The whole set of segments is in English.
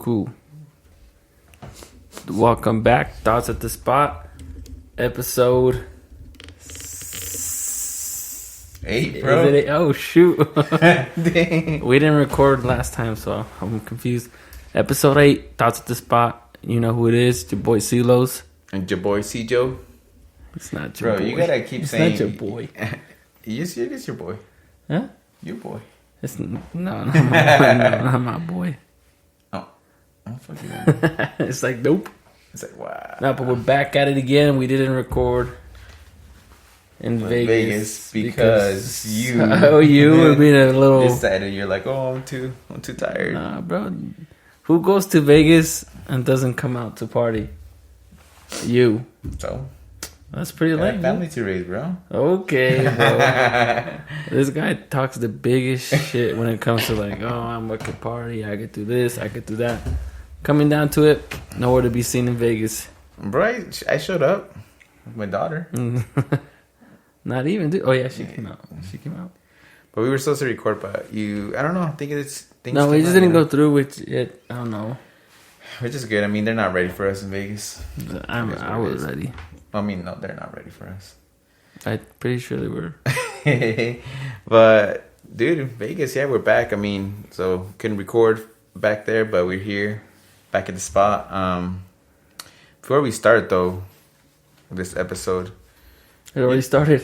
Cool. Welcome back. Thoughts at the Spot. Episode 8, bro. Is it 8? Oh, shoot. Dang. We didn't record last time, so I'm confused. Episode 8, Thoughts at the Spot. You know who it is. Your boy Ceelos. And your boy Ceelos. It's not your boy. Bro, you gotta keep saying... It's not your boy. It is your boy. Huh? Your boy. It's not my boy. No, not my boy. Oh, fuck you. It's like, nope. It's like, wow. No, but we're back at it again. We didn't record in Vegas because you... Oh, you were being a little... decided you're like, oh, I'm too tired. Nah, bro. Who goes to Vegas and doesn't come out to party? You. So... That's pretty lame. Family to raise, bro. Okay, bro. This guy talks the biggest shit when it comes to like, oh, I'm at a party. I could do this. I could do that. Coming down to it, nowhere to be seen in Vegas. Bro, I showed up with my daughter. Not even. Oh yeah, she came out. She came out. But we were supposed to record, but I don't know. I think it's... No, we just didn't go through with it. I don't know. Which is good. I mean, they're not ready for us in Vegas. I was ready. I mean, no, they're not ready for us. I'm pretty sure they were. But, dude, Vegas, yeah, we're back. I mean, so couldn't record back there, but we're here, back at the spot. Before we start, though, this episode. It already started.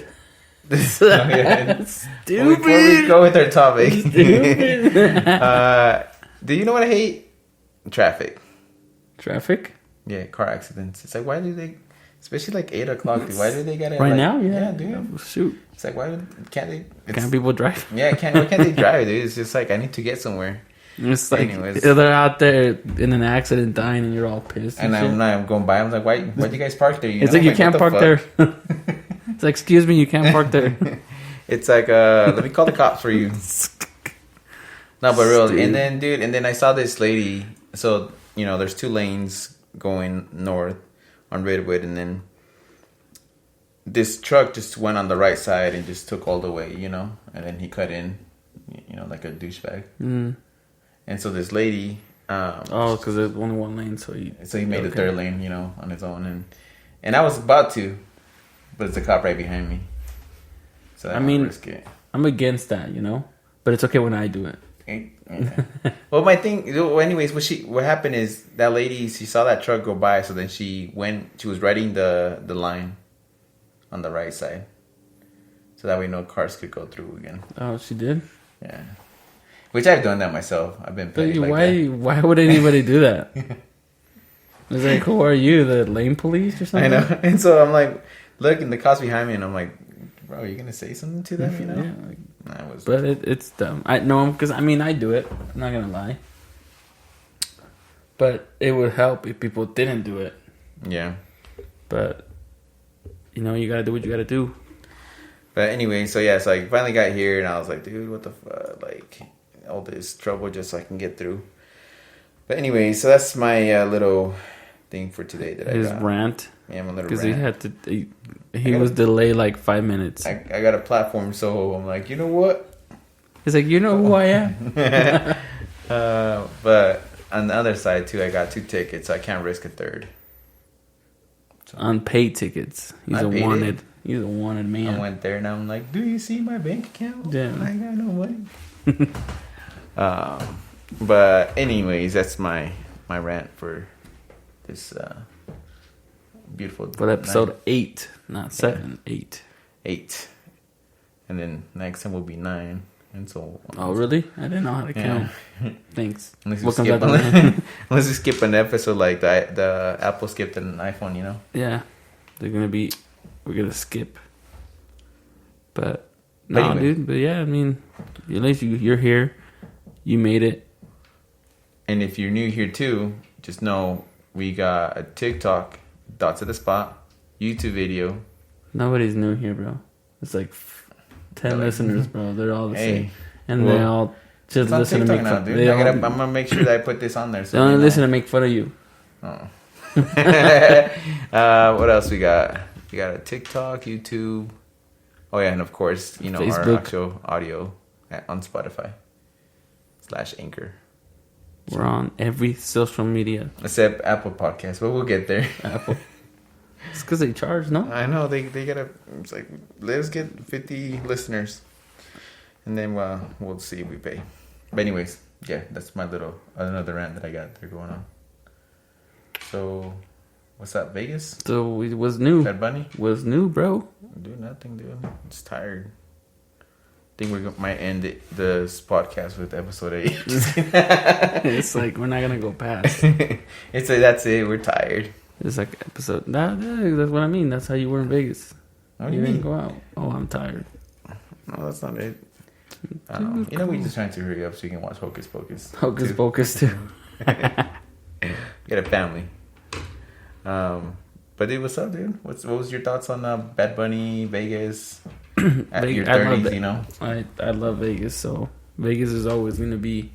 Stupid. Stupid. Before we go with our topic. Stupid. Do you know what I hate? Traffic. Traffic? Yeah, car accidents. It's like, why do they... Especially like 8 o'clock, dude. Why do they gotta... Right like, now? Yeah, dude. Oh, shoot. It's like, why can't they... Can't people drive? Yeah, why can't they drive, dude? It's just like, I need to get somewhere. It's like, anyways. they're out there in an accident dying and you're all pissed. And I'm going by, I'm like, why'd you guys park there? It's like, you can't park there. It's like, excuse me, you can't park there. It's like, let me call the cops for you. No, but real. And then I saw this lady. So, you know, there's 2 lanes going north on Redwood, and then this truck just went on the right side and just took all the way, you know, and then he cut in, you know, like a douchebag. And so this lady, because there's only 1 lane, so he made the 3rd lane, you know, on his own, and I was about to, but it's a cop right behind me. So I mean, risk it. I'm against that, you know, but it's okay when I do it. Well, my thing. Anyways, what happened is that lady, she saw that truck go by, so then she was riding the line on the right side, so that way no cars could go through again. Oh, she did? Yeah. Which I've done that myself. I've been petty like that. Why would anybody do that? It's like, who are you, the lane police or something? I know. And so I'm like, looking the cops behind me, and I'm like, bro, are you gonna say something to them? You know? Yeah. But it's dumb. I know, because I mean, I do it. I'm not gonna lie. But it would help if people didn't do it. Yeah. But you know, you gotta do what you gotta do. But anyway, so yeah, so I finally got here, and I was like, dude, what the fuck? Like, all this trouble just so I can get through. But anyway, so that's my little thing for today that His I got. rant. Yeah, my little rant. Because he had to... He was delayed like 5 minutes. I got a platform, so I'm like, you know what? He's like, you know who I am? But on the other side, too, I got 2 tickets, so I can't risk a 3rd. So, unpaid tickets. He's a wanted man. I went there, and I'm like, do you see my bank account? Yeah. I got no money. But anyways, that's my rant for this beautiful... But episode 8, not 7, 8. 8. And then next time will be 9. And so... Oh, really? I didn't know how to count. Thanks. Unless you skip an episode like the Apple skipped an iPhone, you know? Yeah. We're going to skip. But, no, anyway. Dude. But yeah, I mean, at least you're here. You made it. And if you're new here too, just know we got a TikTok, Dots at the Spot, YouTube video. Nobody's new here, bro. It's like 10 listeners, bro. They're all the same. And they all just listen to make fun. I'm going to make sure that I put this on there. So they only listen to make fun of you. Oh. What else we got? We got a TikTok, YouTube. Oh, yeah. And of course, you know, Facebook. Our actual audio on Spotify /Anchor. We're on every social media. Except Apple Podcasts, but we'll get there. Apple. It's because they charge, no? I know they gotta. It's like let's get 50 listeners, and then we'll see if we pay. But anyways, yeah, that's my another rant that I got there going on. So, what's up, Vegas? So it was new. Bad Bunny Was new, bro. Do nothing, dude. I'm just tired. I think we might end this podcast with episode 8. It's like we're not gonna go past. It's like that's it. We're tired. It's like episode. That's what I mean. That's how you were in Vegas. What do You you didn't mean? go out. Oh, I'm tired. No, that's not it. I don't know. You know, we're just trying to hurry up so you can watch Hocus Pocus. Hocus Pocus too. Get a family. But dude, what's up, dude? What was your thoughts on Bad Bunny, Vegas? At your 30s, you know? I love Vegas, so Vegas is always going to be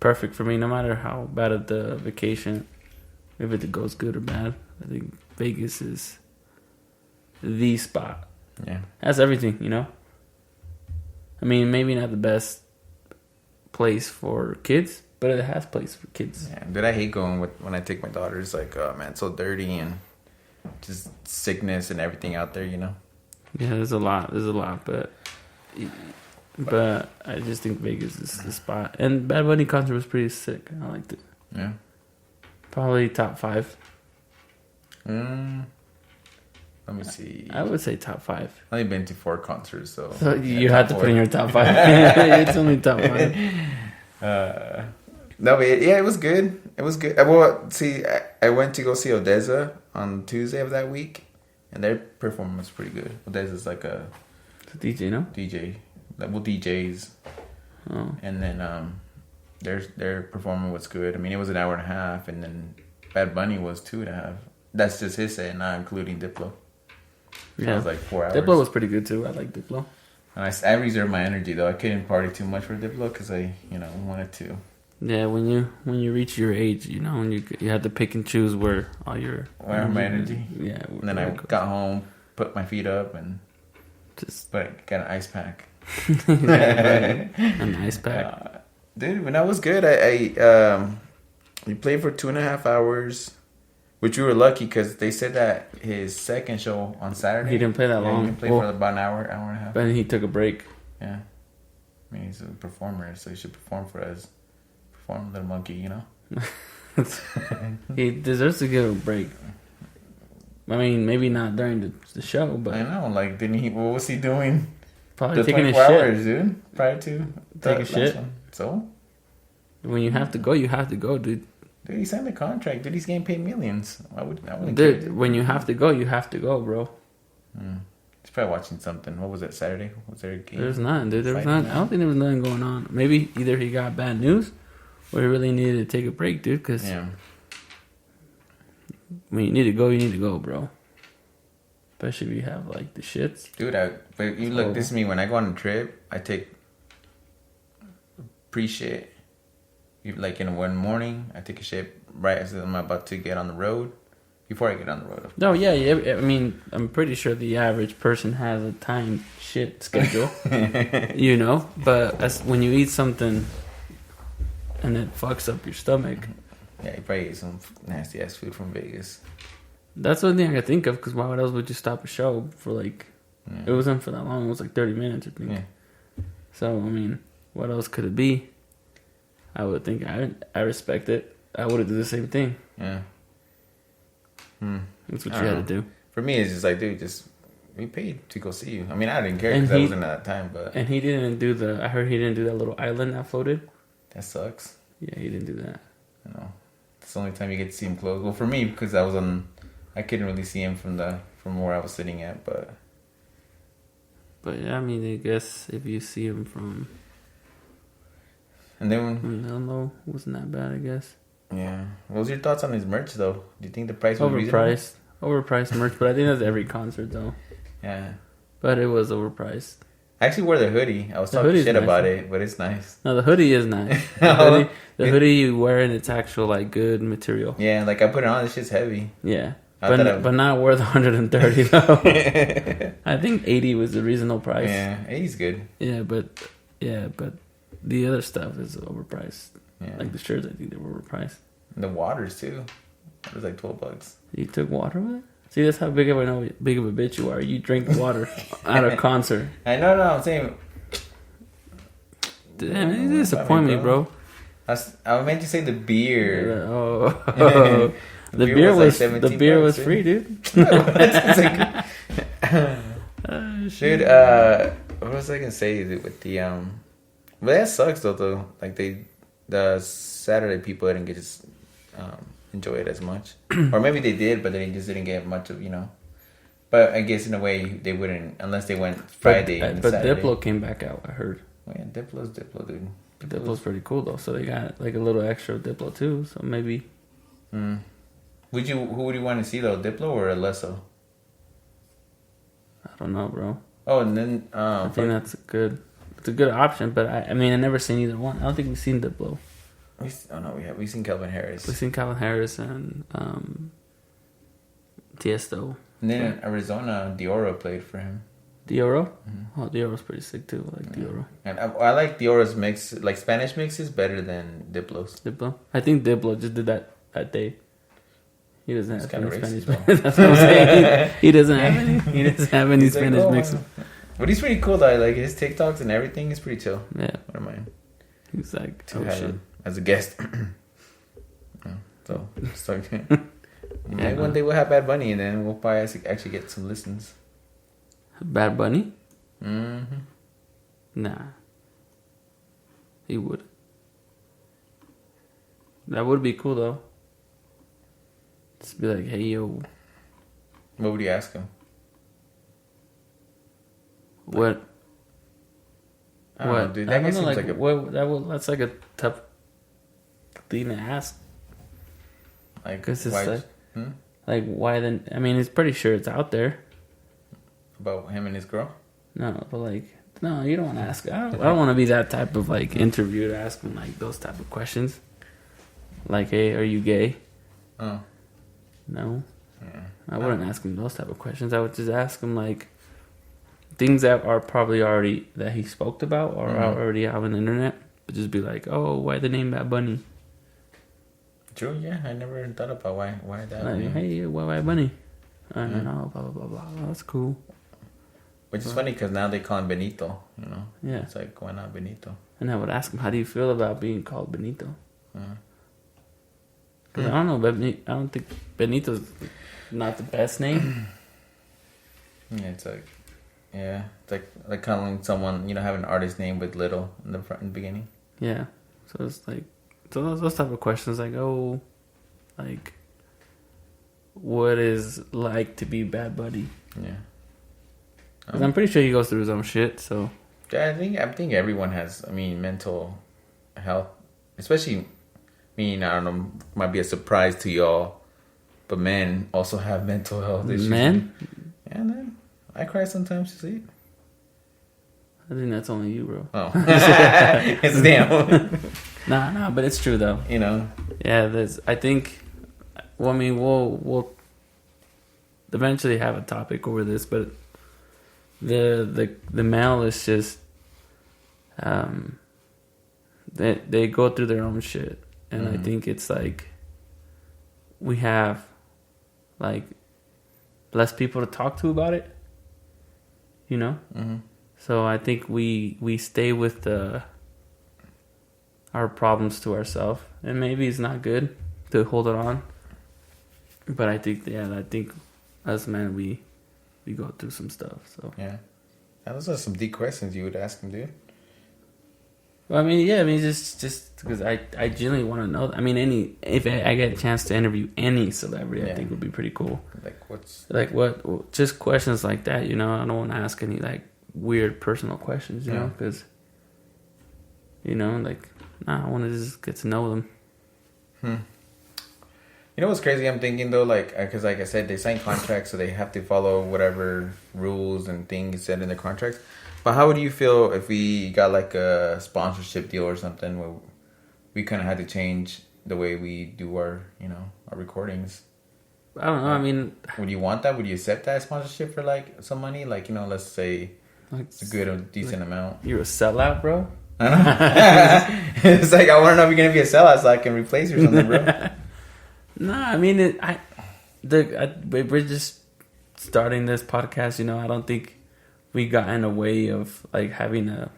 perfect for me, no matter how bad of the vacation, if it goes good or bad. I think Vegas is the spot. Yeah. Has everything, you know? I mean, maybe not the best place for kids, but it has place for kids. Yeah, dude, I hate going when I take my daughter. It's like, oh man, it's so dirty and just sickness and everything out there, you know? Yeah, there's a lot, but I just think Vegas is the spot. And Bad Bunny concert was pretty sick. I liked it. Yeah. Probably top 5. Let me see. I would say top 5. I've only been to 4 concerts, so You had to put in your top 5. It's only top 5. No, but it was good. It was good. Well, see, I went to go see Odessa on Tuesday of that week, and their performance was pretty good. Odessa's like a DJ, no? DJ, well, DJs. Oh. And then their performance was good. I mean, it was an hour and a half, and then Bad Bunny was 2.5. That's just his set, not including Diplo. Yeah, it was like 4 hours. Diplo was pretty good too. I like Diplo. And I reserved my energy though. I couldn't party too much for Diplo because I, wanted to. Yeah, when you reach your age, you have to pick and choose where all your my energy. Yeah. And then I got home, put my feet up, and got an ice pack. An ice pack. Dude, when that was good, we played for 2.5 hours, which we were lucky because they said that his second show on Saturday. He didn't play that long. He didn't play for about an hour and a half. But he took a break. Yeah. I mean, he's a performer, so he should perform for us. Perform, little monkey, you know? He deserves to give a break. I mean, maybe not during the show, but... I know, like, what was he doing? Probably taking a shit. Hours, dude, prior to... Take a shit. One. So? When you have to go, you have to go, dude. Dude, he signed a contract. Dude, he's getting paid millions. I wouldn't dude, care. When you have to go, you have to go, bro. He's probably watching something. What was it, Saturday? Was there a game? There's nothing, dude. There was nothing. I don't think there was nothing going on. Maybe either he got bad news or he really needed to take a break, dude, because when you need to go, you need to go, bro. Especially if you have, like, the shits. Dude, but you look, this is me. When I go on a trip, I take pre-shit. Like, in one morning, I take a shit right as I'm about to get on the road. Before I get on the road. No, yeah. I mean, I'm pretty sure the average person has a timed shit schedule. But when you eat something and it fucks up your stomach. Yeah, you probably ate some nasty ass food from Vegas. That's the only thing I can think of, because why else would you stop a show for like... It wasn't for that long. It was like 30 minutes, I think. Yeah. So, I mean, what else could it be? I would think I respect it. I would do the same thing. Yeah. That's what you had to do. For me, it's just like, dude, we paid to go see you. I mean, I didn't care because I wasn't at that time, but... And he didn't do I heard he didn't do that little island that floated. That sucks. Yeah, he didn't do that. It's the only time you get to see him close. Well, for me, because I couldn't really see him from where I was sitting at, but... But yeah, I mean, I guess if you see him from... And then... Elmo wasn't that bad, I guess. Yeah. What was your thoughts on his merch, though? Do you think the price was overpriced? Overpriced merch, but I think that's every concert, though. Yeah. But it was overpriced. I actually wore the hoodie. I was talking shit about it, but it's nice. No, the hoodie is nice. The hoodie you wear, and it's actual, like, good material. Yeah, like, I put it on, this shit's heavy. Yeah. But not worth 130, though. I think 80 was the reasonable price. Yeah, 80's good. Yeah, but the other stuff is overpriced. Yeah. Like the shirts, I think they're overpriced. And the waters too. It was like $12. You took water with it? See, that's how big of a bitch you are. You drink water at a concert. I know, I'm saying. Damn, you disappoint me, bro. I meant to say the beer. The beer was like the beer was free, dude. Dude, what was I gonna say with the But that sucks though. Like the Saturday people didn't get to enjoy it as much, or maybe they did, but they just didn't get much of But I guess in a way they wouldn't unless they went Friday and Saturday. But Diplo came back out. I heard. Oh, yeah, Diplo's Diplo, dude. Diplo's pretty cool though, so they got like a little extra Diplo too. So maybe. Who would you want to see though, Diplo or Alesso? I don't know, bro. Oh, and then I think it's a good option, but I mean I never seen either one. I don't think we've seen Diplo. We've seen Calvin Harris. We've seen Calvin Harris and Tiesto. And then in Arizona, Dioro played for him. Dioro? Oh, Dioro's pretty sick too. I like Dioro. And I like Dioro's mix, like Spanish mixes, better than Diplo's. Diplo? I think Diplo just did that day. He doesn't have any Spanish mixes. That's what I'm saying. He doesn't have any. He doesn't have any Spanish mixes. But he's pretty cool though. Like his TikToks and everything is pretty chill. Yeah. I don't mind. He's like, to have him as a guest. So maybe one day we'll have Bad Bunny and then we'll probably actually get some listens. Bad Bunny? Mm-hmm. Nah. He would. That would be cool though. Just be like, hey yo. What would you ask him? What? I don't know, dude. That seems like that's like a tough thing to ask. Like, cause it's like why then? I mean, it's pretty sure it's out there. About him and his girl? No, but no, you don't want to ask. I don't want to be that type of like interview to ask him like those type of questions. Like, hey, are you gay? Oh. No. Yeah. I wouldn't ask him those type of questions. I would just ask him like things that are probably already that he spoke about or are already out on the internet. But just be like, oh, why the name Bad Bunny? True, yeah. I never thought about why that. Like, hey, why Bunny? I don't know, blah blah blah blah. That's cool. Which is funny because now they call him Benito. Yeah. It's like, why not Benito? And I would ask him, how do you feel about being called Benito? Because I don't know, I don't think Benito's not the best name. Yeah, it's like calling someone, have an artist name with little in the beginning. Yeah, so it's like those type of questions, like what is like to be Bad Bunny? Yeah, because I'm pretty sure he goes through his own shit. So yeah, I think everyone has. I mean, mental health, especially. I don't know, might be a surprise to y'all, but men also have mental health issues. Men? Yeah, man. I cry sometimes to sleep. I think that's only you, bro. Oh. It's damn. Nah, but it's true, though. Yeah, I think, we'll eventually have a topic over this, but the male is just, they go through their own shit. And I think it's like we have like less people to talk to about it, So I think we stay with our problems to ourselves, and maybe it's not good to hold it on. But I think as men we go through some stuff. So yeah, those are some deep questions you would ask him, dude. Well, just because I genuinely want to know. I mean, if I get a chance to interview any celebrity, I think would be pretty cool. What? Just questions like that, I don't want to ask any like weird personal questions, you know, because I want to just get to know them. You know what's crazy? I'm thinking though, because like I said, they sign contracts, so they have to follow whatever rules and things said in the contracts. But how would you feel if we got like a sponsorship deal or something where we kind of had to change the way we do our recordings? I don't know. I mean, would you want that? Would you accept that sponsorship for like some money? Like, let's say it's a good or decent amount. You're a sellout, bro. I know. It's like, I want to know if you're going to be a sellout so I can replace you or something, bro. Nah, I mean, we're just starting this podcast, you know. I don't think we got in a way of like having a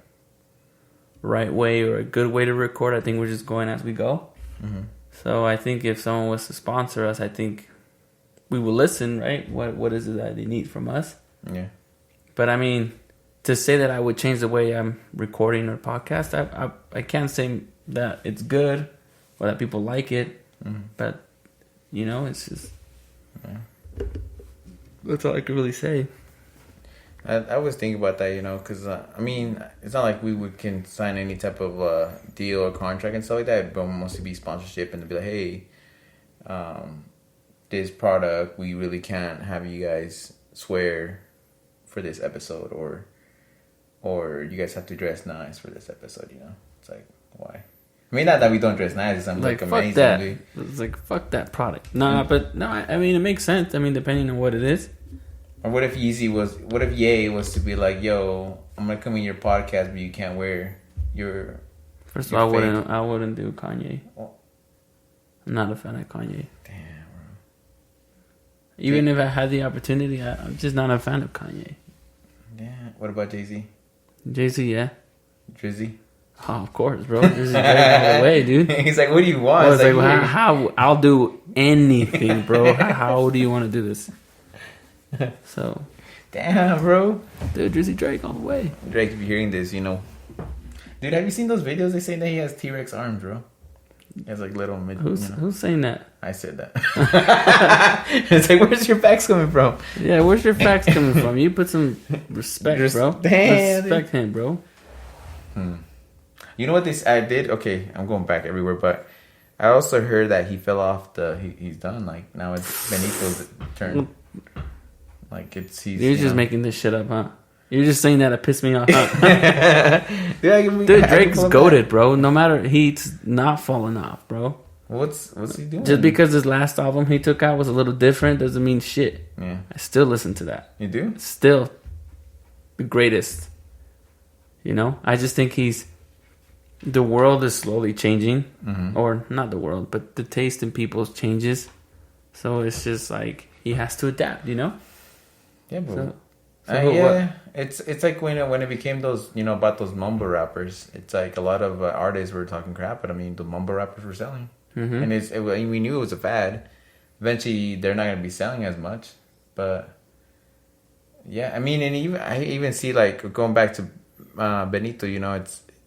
right way or a good way to record. I think we're just going as we go. Mm-hmm. So I think if someone was to sponsor us, I think we will listen, right? What is it that they need from us? Yeah. But I mean, to say that I would change the way I'm recording or podcast, I can't say that it's good or that people like it. Mm-hmm. But, you know, it's just... Yeah. That's all I could really say. I was thinking about that, you know, because, I mean, it's not like we can sign any type of deal or contract and stuff like that, but mostly be sponsorship and to be like, hey, this product, we really can't have you guys swear for this episode, or you guys have to dress nice for this episode, you know? It's like, why? I mean, not that we don't dress nice, it's like amazing. Fuck that. It's like, fuck that product. But I mean, it makes sense. I mean, depending on what it is. Or what if Ye was to be like, yo, I'm gonna come in your podcast, but you can't wear your... First of all, I wouldn't do Kanye. Well, I'm not a fan of Kanye. Damn, bro. Even if I had the opportunity, I'm just not a fan of Kanye. Yeah. What about Jay-Z? Jay-Z, yeah. Drizzy? Oh, of course, bro. This is great all the way, dude. He's like, what do you want? Well, it's like, how I'll do anything, bro. How do you want to do this? So, damn, bro. Dude, Drizzy Drake all the way. Drake, if you're hearing this, you know. Dude, have you seen those videos? They say that he has T-Rex arms, bro. He has like little mid. Who's saying that? I said that. It's like, where's your facts coming from? Yeah, where's your facts coming from? You put some respect, bro. Damn, respect him, bro. You know what I did? Okay, I'm going back everywhere, but I also heard that he fell off he's done. Like, now it's Benito's turn. Like, You're just making this shit up, huh? You're just saying that to piss me off, huh? Dude, Drake's goated, bro. No matter, he's not falling off, bro. What's he doing? Just because his last album he took out was a little different doesn't mean shit. Yeah. I still listen to that. You do? Still the greatest. You know? I just think the world is slowly changing. Mm-hmm. Or not the world, but the taste in people's changes. So it's just like he has to adapt, you know? Yeah, bro. Yeah, it's like when it became those, you know, about those mumble rappers. It's like a lot of artists were talking crap, but I mean, the mumble rappers were selling, and we knew it was a fad. Eventually, they're not gonna be selling as much, but yeah, I mean, and I even see like going back to Benito, you know,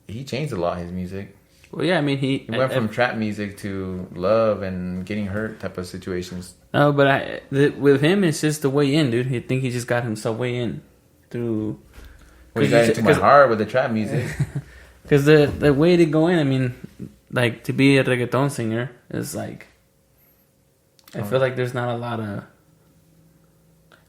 he changed a lot his music. Well, yeah, I mean, he went from trap music to love and getting hurt type of situations. No, but with him, it's just the way in, dude. I think he just got himself way in through. Well, he got into my heart with the trap music. Because the way to go in, I mean, like to be a reggaeton singer is like. I feel like there's not a lot of.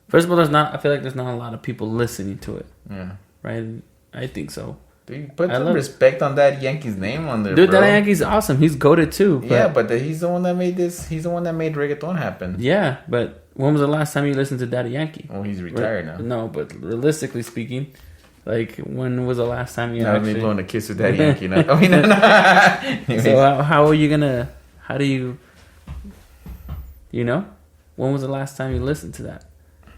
First of all, I feel like there's not a lot of people listening to it. Yeah. Right. I think so. Dude, put some respect on that Yankee's name on there, dude, bro. That Yankee's awesome. He's goated too. But... Yeah, but he's the one that made this. He's the one that made reggaeton happen. Yeah, but when was the last time you listened to Daddy Yankee? Well, he's retired now. No, but realistically speaking, like when was the last time you? Me blowing a kiss with Daddy Yankee. No. I mean, no. So how are you gonna? How do you? You know, when was the last time you listened to that?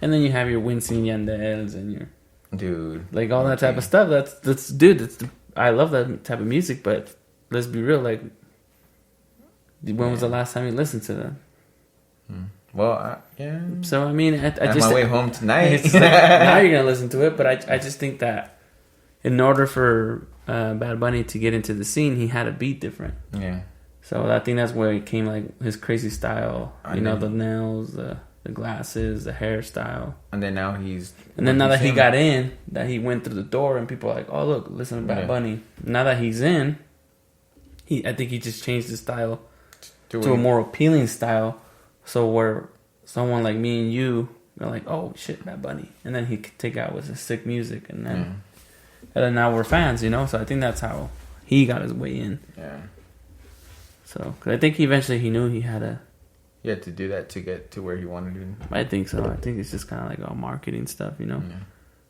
And then you have your Winston Yandels and your. Dude, like all that type of stuff. I love that type of music, but let's be real. Like, when was the last time you listened to them? Well, yeah. So I mean, I just on my way home tonight. Like, now you're gonna listen to it, but I just think that in order for Bad Bunny to get into the scene, he had to beat different. Yeah. So I think that's where it came, like his crazy style. You know, the nails, the glasses, the hairstyle. And then now that he got in, that he went through the door and people are like, oh, look, listen to Bad Bunny. Now that he's in, I think he just changed his style to a more appealing style. So where someone like me and you are like, oh, shit, Bad Bunny. And then he could take out with his sick music. And then now we're fans, you know? So I think that's how he got his way in. Yeah. So, cause I think eventually he knew he had to... He had to do that to get to where he wanted to. I think so. I think it's just kind of like all marketing stuff, you know? Yeah.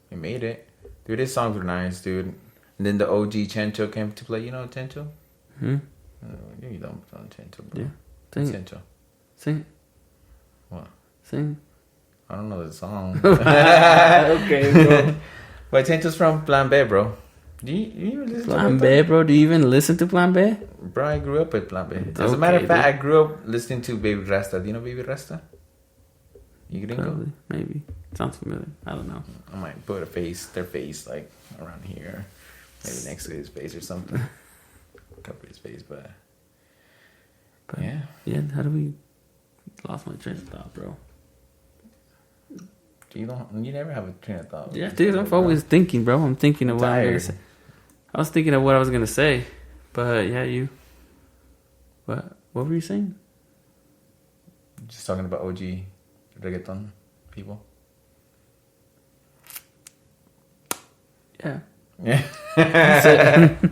He made it. Dude, his songs were nice, dude. And then the OG Chencho came to play. You know Chencho? Hmm? You don't know Chencho, bro. Yeah. Sing it. Chencho. Sing it. What? Sing. I don't know the song. Okay, bro. But Chencho's from Plan B, bro. Do you even listen Plan to B, bro? Do you even listen to Plan B? Bro, I grew up with Plan B. As a Okay, matter of fact, dude. I grew up listening to Baby Rasta. Do you know Baby Rasta? You gringo? Probably. Maybe. Sounds familiar. I don't know. I might put their face, like around here, maybe next to his face or something. Cover his face, but yeah. Yeah, how do we... Lost my train of thought, bro. You never have a train of thought. Yeah, dude, I'm always thinking, bro. I'm thinking of what I'm gonna Tired. say. I was thinking of what I was gonna say, but yeah, you. What were you saying? Just talking about OG reggaeton people. Yeah, Yeah. that's it.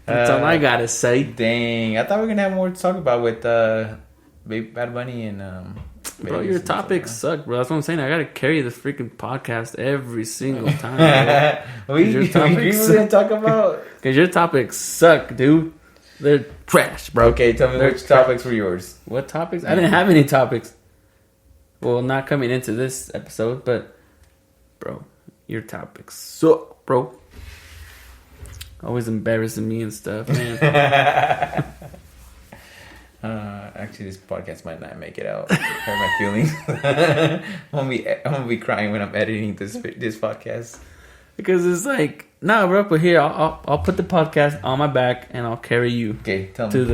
That's all I gotta say. Dang, I thought we were gonna have more to talk about with Bad Bunny and Bro, Vegas your and stuff, topics man. suck, bro. That's what I'm saying. I gotta carry this freaking podcast every single time, we Your we topics were gonna talk about. because your topics suck, dude. They're trash, bro. Okay, tell me They're which topics were yours. What topics? I didn't have any topics. Well, not coming into this episode, but bro, your topics suck, bro. Always embarrassing me and stuff, man. Actually, this podcast might not make it out. Hurt my feelings. I'm gonna be crying when I'm editing this podcast. Because it's like, nah, bro. But here, I'll put the podcast on my back and I'll carry you Okay, tell me. to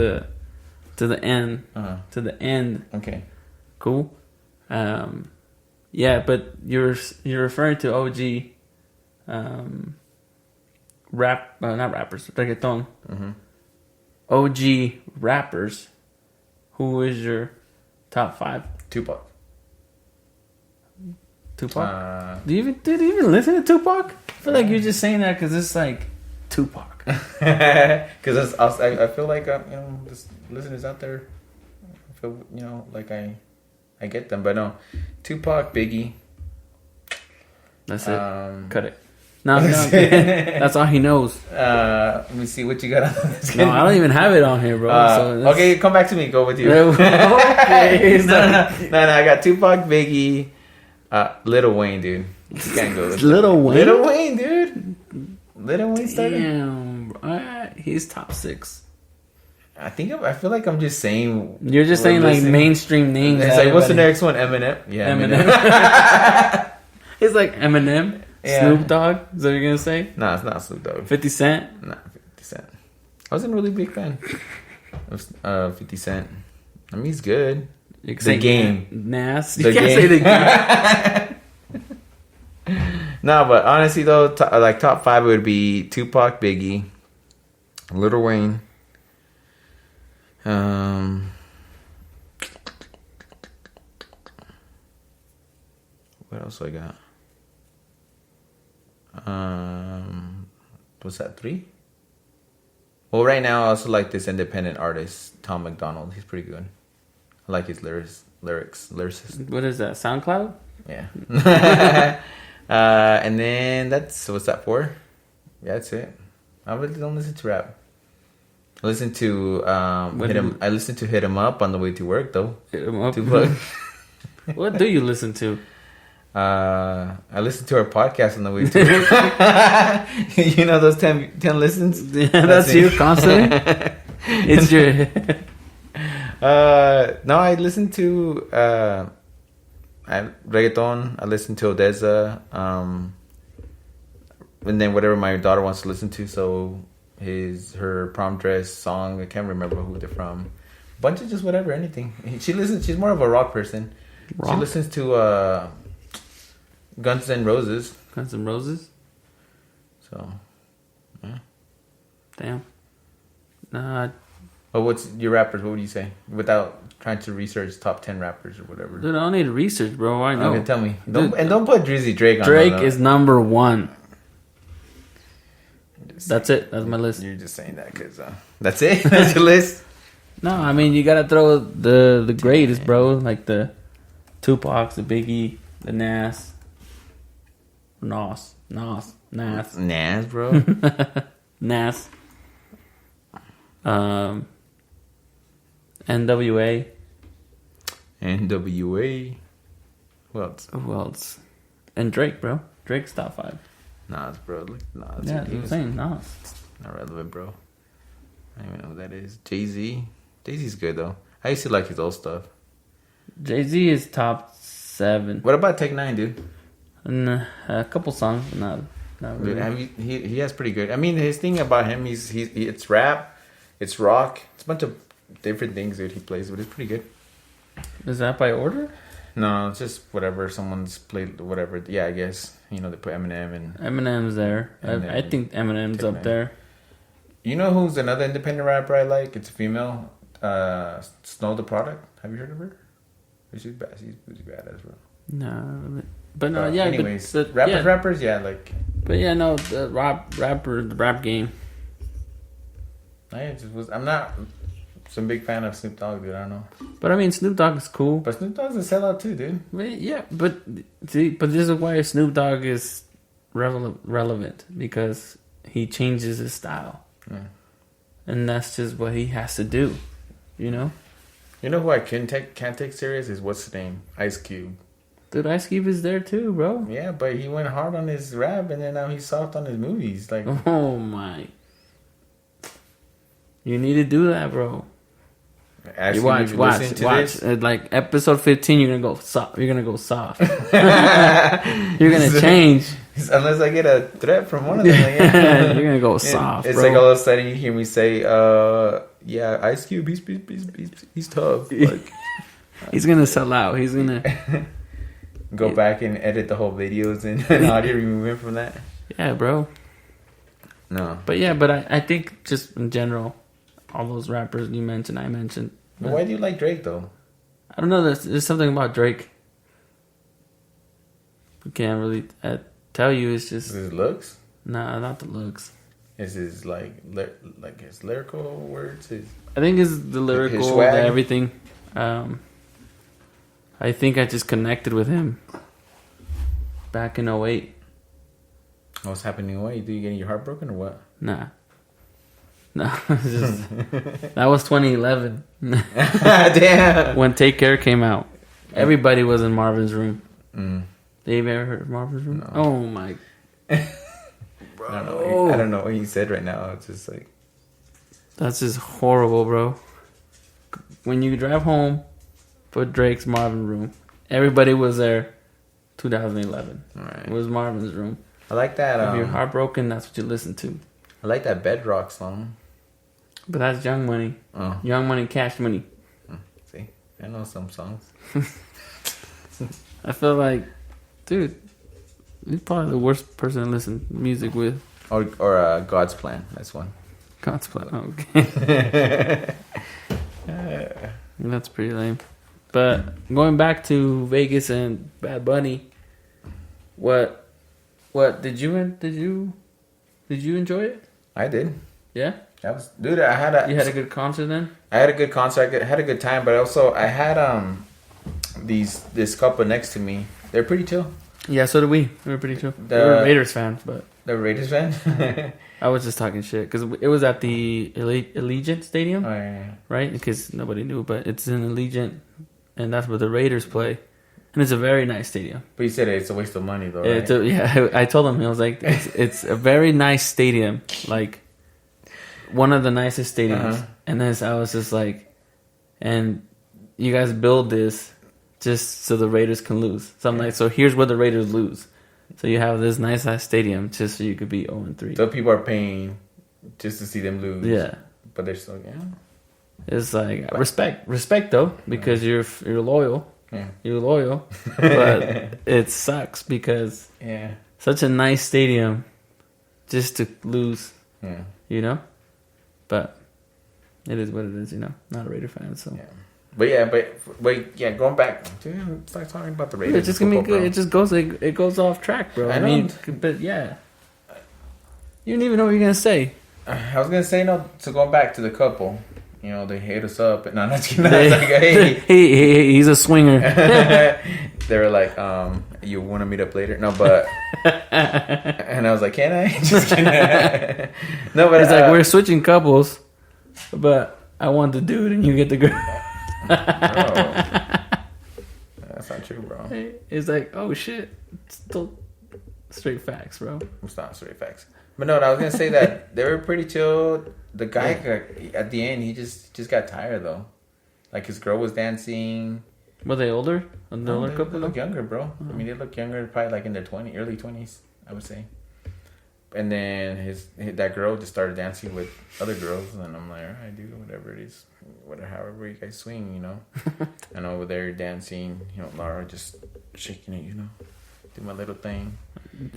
the end. Uh-huh. To the end. Okay. Cool. Yeah, but you're referring to OG, not rappers, reggaeton. Mm-hmm. OG rappers. Who is your top 5? Tupac. Tupac. Did you even listen to Tupac? I feel like you're just saying that because it's like Tupac. Because I feel like just listeners out there, I feel like I get them, but no, Tupac, Biggie. That's it. Cut it. No, that's all he knows. Let me see what you got on this. No, I don't even have it on here, bro. Okay, come back to me. Go with you. Okay, no, I got Tupac, Biggie, Lil Wayne, dude. You can't go with Lil Wayne. Lil Wayne, dude. Lil Wayne started. Damn, bro. He's top 6. I feel like I'm just saying. You're just saying like mainstream names. It's like, what's the next one? Eminem. Yeah, Eminem. It's like Eminem. Yeah. Snoop Dogg. Is that what you're gonna say? No, it's not Snoop Dogg. 50 Cent. Nah, 50 Cent. I wasn't really a big fan of 50 Cent. I mean, he's good. You The Game. Nas. The You can't Game. say the game. No, but honestly though, top 5 would be Tupac, Biggie, Lil Wayne. What else I got? What's that, 3? Well, right now I also like this independent artist, Tom McDonald. He's pretty good. I like his lyricist. What is that? SoundCloud? Yeah. And then what's that for? Yeah, that's it. I really don't listen to rap. I listen to I listen to Hit 'Em Up on the way to work though. Hit 'em up. Tupac. What do you listen to? I listen to our podcast on the way to work. You know those 10 listens? Yeah, that's you constantly. It's your. No, I listen to reggaeton. I listen to Odessa. And then whatever my daughter wants to listen to. So her prom dress song. I can't remember who they're from. Bunch of just whatever, anything. She's more of a rock person. Rock? She listens to Guns N' Roses. Guns N' Roses? So, yeah. Damn. Nah, Oh, what's your rappers? What would you say without trying to research top 10 rappers or whatever? dude, I don't need to research, bro. I know. Okay, tell me. Dude, Don't put Drizzy Drake on. Drake though. is number 1. That's it. That's my list. You're just saying that because that's it. That's your list. No, I mean you gotta throw the greatest, bro. Like the Tupac, the Biggie, the Nas. Nas. Nas, bro. Nas. NWA. NWA. Who else? Who else? And Drake, bro. Drake's top 5. Nas, bro. Look, Nas. Yeah, that's what I'm saying. Nas. Not relevant, bro. I don't even know who that is. Jay-Z. Jay-Z's good, though. I used to like his old stuff. Jay-Z is top 7. What about Tech 9, dude? And a couple songs, but not really. Dude, he has pretty good. I mean, his thing about him, it's rap, it's rock, it's a bunch of different things that he plays, but it's pretty good. Is that by order? No, it's just whatever someone's played, whatever. Yeah, I guess they put Eminem and Eminem's there. I think Eminem's up there. You know who's another independent rapper I like? It's a female. Snow the Product. Have you heard of her? She's bad. She's badass, bro. No, but no, yeah. Anyways, but rappers, yeah, like. But yeah, no, the rap game. I'm not some big fan of Snoop Dogg, dude. I don't know. But I mean, Snoop Dogg is cool. But Snoop Dogg's a sellout too, dude. Yeah, but this is why Snoop Dogg is relevant, because he changes his style, and that's just what he has to do. You know who I can't take serious is what's his name? Ice Cube. Dude, Ice Cube is there too, bro. Yeah, but he went hard on his rap, and then now he's soft on his movies. Like, oh my, you need to do that, bro. You watch. Like episode 15, you're gonna go soft. You're gonna go soft. You're gonna change. Unless I get a threat from one of them. Like, yeah. You're gonna go soft. It's bro. like all of a sudden you hear me say, "Yeah, Ice Cube, he's tough." Like, he's gonna sell out. He's gonna go back and edit the whole videos and audio, remove him from that. Yeah, bro. No, but I think just in general, all those rappers you mentioned, I mentioned. But why do you like Drake though? I don't know. There's something about Drake. I can't really tell you. It's just his looks. Nah, not the looks. It's his like his lyrical words. I think it's the lyrical, the everything. I think I just connected with him back in 2008. What's happening? What? You getting your heart broken or what? Nah. No, that was 2011. Damn. When Take Care came out, everybody was in Marvin's room. Mm. They've ever heard of Marvin's room? No. Oh my. Bro. I don't know what he said right now. It's just like. That's just horrible, bro. When you drive home, put Drake's Marvin room. Everybody was there. 2011. Right. It was Marvin's room. I like that. If you're heartbroken, that's what you listen to. I like that Bedrock song. But that's Young Money. Oh. Young Money, Cash Money. See? I know some songs. I feel like, dude, you're probably the worst person to listen to music with. Or God's Plan. That's one. God's Plan. Okay. That's pretty lame. But going back to Vegas and Bad Bunny, what did you enjoy it? I did. Yeah. You had a good concert then? I had a good concert. I had a good time, but also I had this couple next to me. They're pretty chill. Yeah, so did we. We were pretty chill. We were Raiders fans, but the Raiders fan. I was just talking shit because it was at the Allegiant Stadium, oh, yeah. Right? Because nobody knew, but it's in Allegiant, and that's where the Raiders play. And it's a very nice stadium. But you said it's a waste of money, though, right? Yeah, I told him. I was like, it's a very nice stadium. Like, one of the nicest stadiums. Uh-huh. And then I was just like, and you guys build this just so the Raiders can lose. So I'm like, so here's where the Raiders lose. So you have this nice-ass stadium just so you could be 0-3. So people are paying just to see them lose. Yeah. But they're still, It's like, respect though, because you're loyal. Yeah. You're loyal, but it sucks because such a nice stadium just to lose, you know? But it is what it is, you know? Not a Raider fan, so. Yeah. But going back, dude, start talking about the Raiders. It's just gonna be good. It just goes off track, bro. I mean, but yeah. You didn't even know what you were gonna say. I was gonna say so going back to the couple. They hit us up, and I'm not kidding. Hey, he's a swinger. they were like, you want to meet up later? No, but and I was like, can I? Just kidding. No, but it's like we're switching couples, but I want the dude and you get the girl. That's not true, bro. It's like, oh shit, it's still straight facts, bro. It's not straight facts. But no, I was gonna say that they were pretty chill. The guy at the end, he just got tired though. Like his girl was dancing. Were they older? No, they look younger, bro. I mean, they look younger, probably like in their early 20s, I would say. And then that girl just started dancing with other girls, and I'm like, all right, dude, whatever it is, however you guys swing, you know. And over there dancing, you know, Laura just shaking it, you know, do my little thing.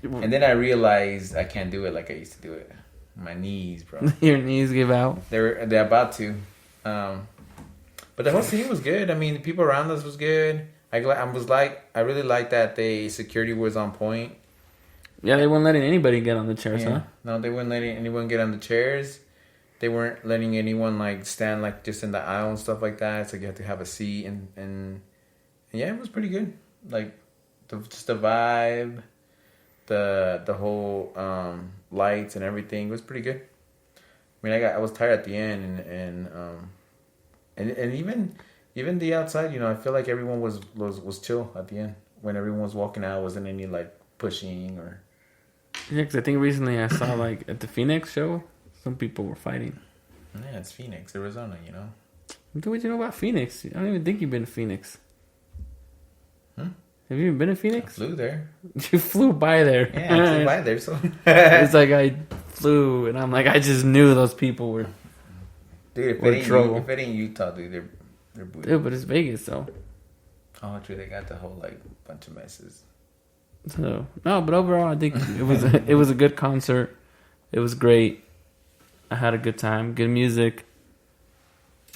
And then I realized I can't do it like I used to do it. My knees, bro. Your knees give out. They're about to. But the whole scene was good. I mean, the people around us was good. I really liked that security was on point. Yeah, they weren't letting anybody get on the chairs, huh? No, they weren't letting anyone get on the chairs. They weren't letting anyone like stand like just in the aisle and stuff like that. So you had to have a seat and yeah, it was pretty good. Like just the vibe, the whole lights and everything was pretty good. I mean, I was tired at the end and even the outside, you know, I feel like everyone was chill at the end when everyone was walking out. Wasn't any like pushing or. Yeah, because I think recently I saw like at the Phoenix show, some people were fighting. Yeah, it's Phoenix, Arizona, you know. What do you know about Phoenix? I don't even think you've been to Phoenix. Hmm? Have you even been to Phoenix? I flew there. You flew by there. Yeah, I flew by there. So it's like I flew, and I'm like, I just knew those people were. Dude, if it ain't Utah, dude, they're booty. Dude, but it's Vegas, though. Oh, true. They got the whole like bunch of messes. So no, but overall, I think it was a good concert. It was great. I had a good time. Good music.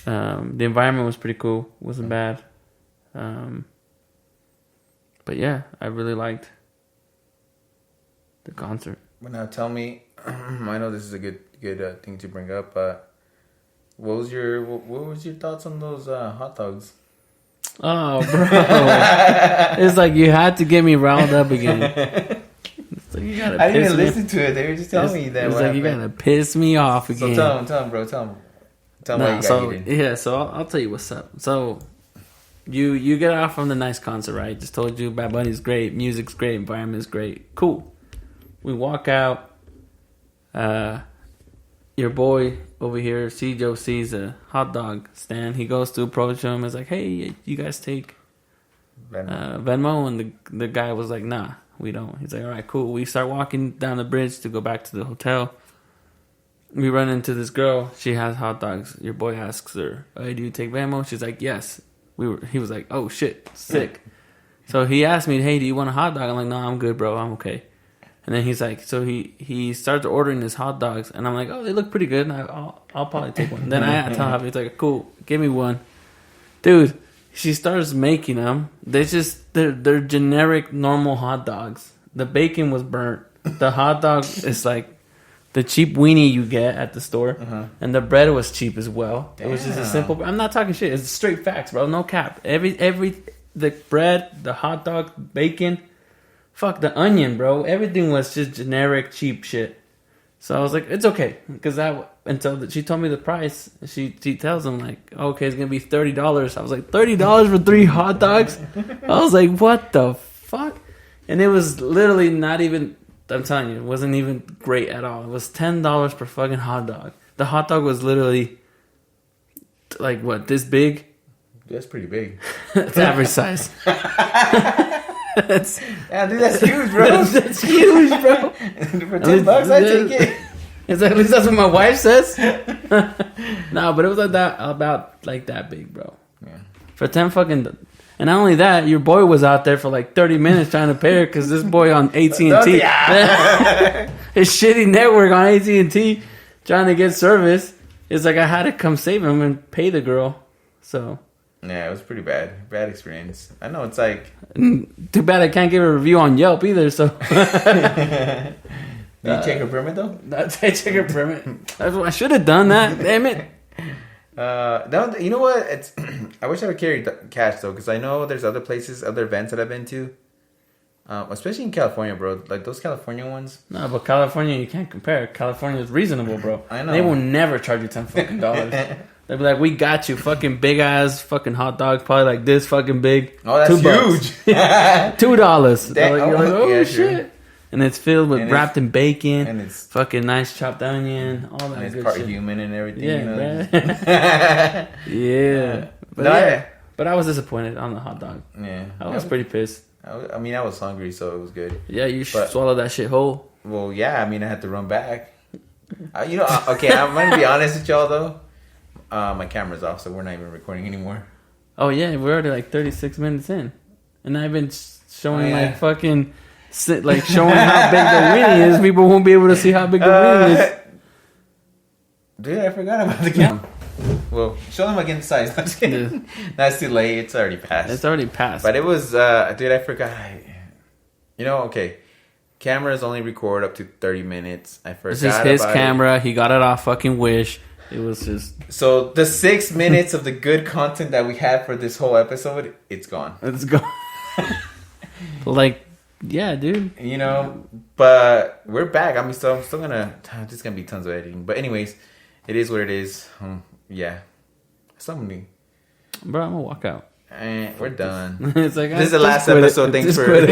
The environment was pretty cool. Wasn't bad. But yeah, I really liked the concert. Well, now tell me, I know this is a good thing to bring up. What was your thoughts on those hot dogs? Oh, bro. It's like you had to get me riled up again. It's like you gotta I didn't even listen to it. They were just telling me that. It's like you gotta piss me off again. So tell him, bro. Tell him what you got eating. Yeah, so I'll tell you what's up. So you get off from the nice concert, right? Just told you Bad Bunny's great, music's great, environment's great. Cool. We walk out. Your boy over here, Ceelos, sees a hot dog stand. He goes to approach him. It's like, hey, you guys take Venmo? And the guy was like, nah, we don't. He's like, all right, cool. We start walking down the bridge to go back to the hotel. We run into this girl. She has hot dogs. Your boy asks her, hey, do you take Venmo? She's like, yes. He was like, oh, shit, sick. So he asked me, hey, do you want a hot dog? I'm like, no, I'm good, bro. I'm okay. And then he's like, so he starts ordering his hot dogs, and I'm like, oh, they look pretty good. I'll probably take one. Then I tell him, he's like, cool, give me one, dude. She starts making them. They're generic normal hot dogs. The bacon was burnt. The hot dog is like the cheap weenie you get at the store, and the bread was cheap as well. Damn. It was just a simple. I'm not talking shit. It's straight facts, bro. No cap. The bread, the hot dog, bacon. Fuck the onion, bro. Everything was just generic, cheap shit. So I was like, it's okay, because until she told me the price, she tells him like, okay, it's gonna be $30. I was like, $30 for 3 hot dogs? I was like, what the fuck? And it was literally not even. I'm telling you, it wasn't even great at all. It was $10 per fucking hot dog. The hot dog was literally like what, this big? That's pretty big. It's average size. Yeah, dude, that's huge, bro. That's huge, bro. For $10, I take it. It's like, at least that's what my wife says. No, but it was like that, about like that big, bro. Yeah. For 10 fucking, and not only that, your boy was out there for like 30 minutes trying to pay her because this boy on AT&T, his shitty network on AT&T, trying to get service. It's like I had to come save him and pay the girl. So. Yeah, it was pretty bad. Bad experience. I know, it's like. Too bad I can't give a review on Yelp either, so. Did you check her permit, though? I checked her permit. I should have done that. Damn it. You know what? I wish I would carry cash though, because I know there's other places, other events that I've been to, especially in California, bro. Like those California ones. No, but California, you can't compare. California is reasonable, bro. I know. They will never charge you $10 fucking dollars. They'll be like, we got you, fucking big ass fucking hot dogs, probably like this fucking big. Oh, that's huge. $2. You're like, oh yeah, shit. sure. And it's filled with wrapped in bacon, and it's fucking nice chopped onion, all that and it's good part shit. human and everything. Yeah, you know? Yeah. But No, yeah. But I was disappointed on the hot dog. Yeah. I was pretty pissed. I mean, I was hungry, so it was good. Yeah, you should swallow that shit whole. Well, yeah, I mean, I had to run back. Okay, I'm going to be honest with y'all, though. My camera's off, so we're not even recording anymore. Oh, yeah, we're already like 36 minutes in. And I've been showing like fucking... Like showing how big the weenie is. People won't be able to see how big the weenie is. Dude, I forgot about the camera. Well, show them again the size. That's too late. It's already passed. It's already passed. But it was, dude, I forgot. Okay. Cameras only record up to 30 minutes. I forgot. This is his camera. He got it off fucking Wish. It was just. So the 6 minutes of the good content that we had for this whole episode, it's gone. It's gone. Like, yeah, dude. But we're back. I mean, I'm still gonna. There's gonna be tons of editing. But anyways, it is what it is. Yeah. Something. Bro, I'm gonna walk out. We're done. It's like, this is the last episode. Thanks for it.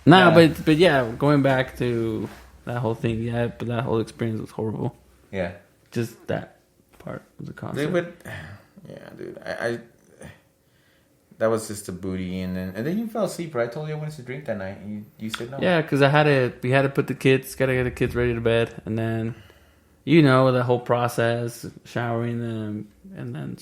Nah, but yeah, going back to that whole thing. Yeah, but that whole experience was horrible. Yeah. Just that part of the concert. Dude, I that was just a booty, and then you fell asleep, right? I told you I wanted to drink that night, and you said no. Yeah, because we had to put gotta get the kids ready to bed, and then, the whole process, showering them, and then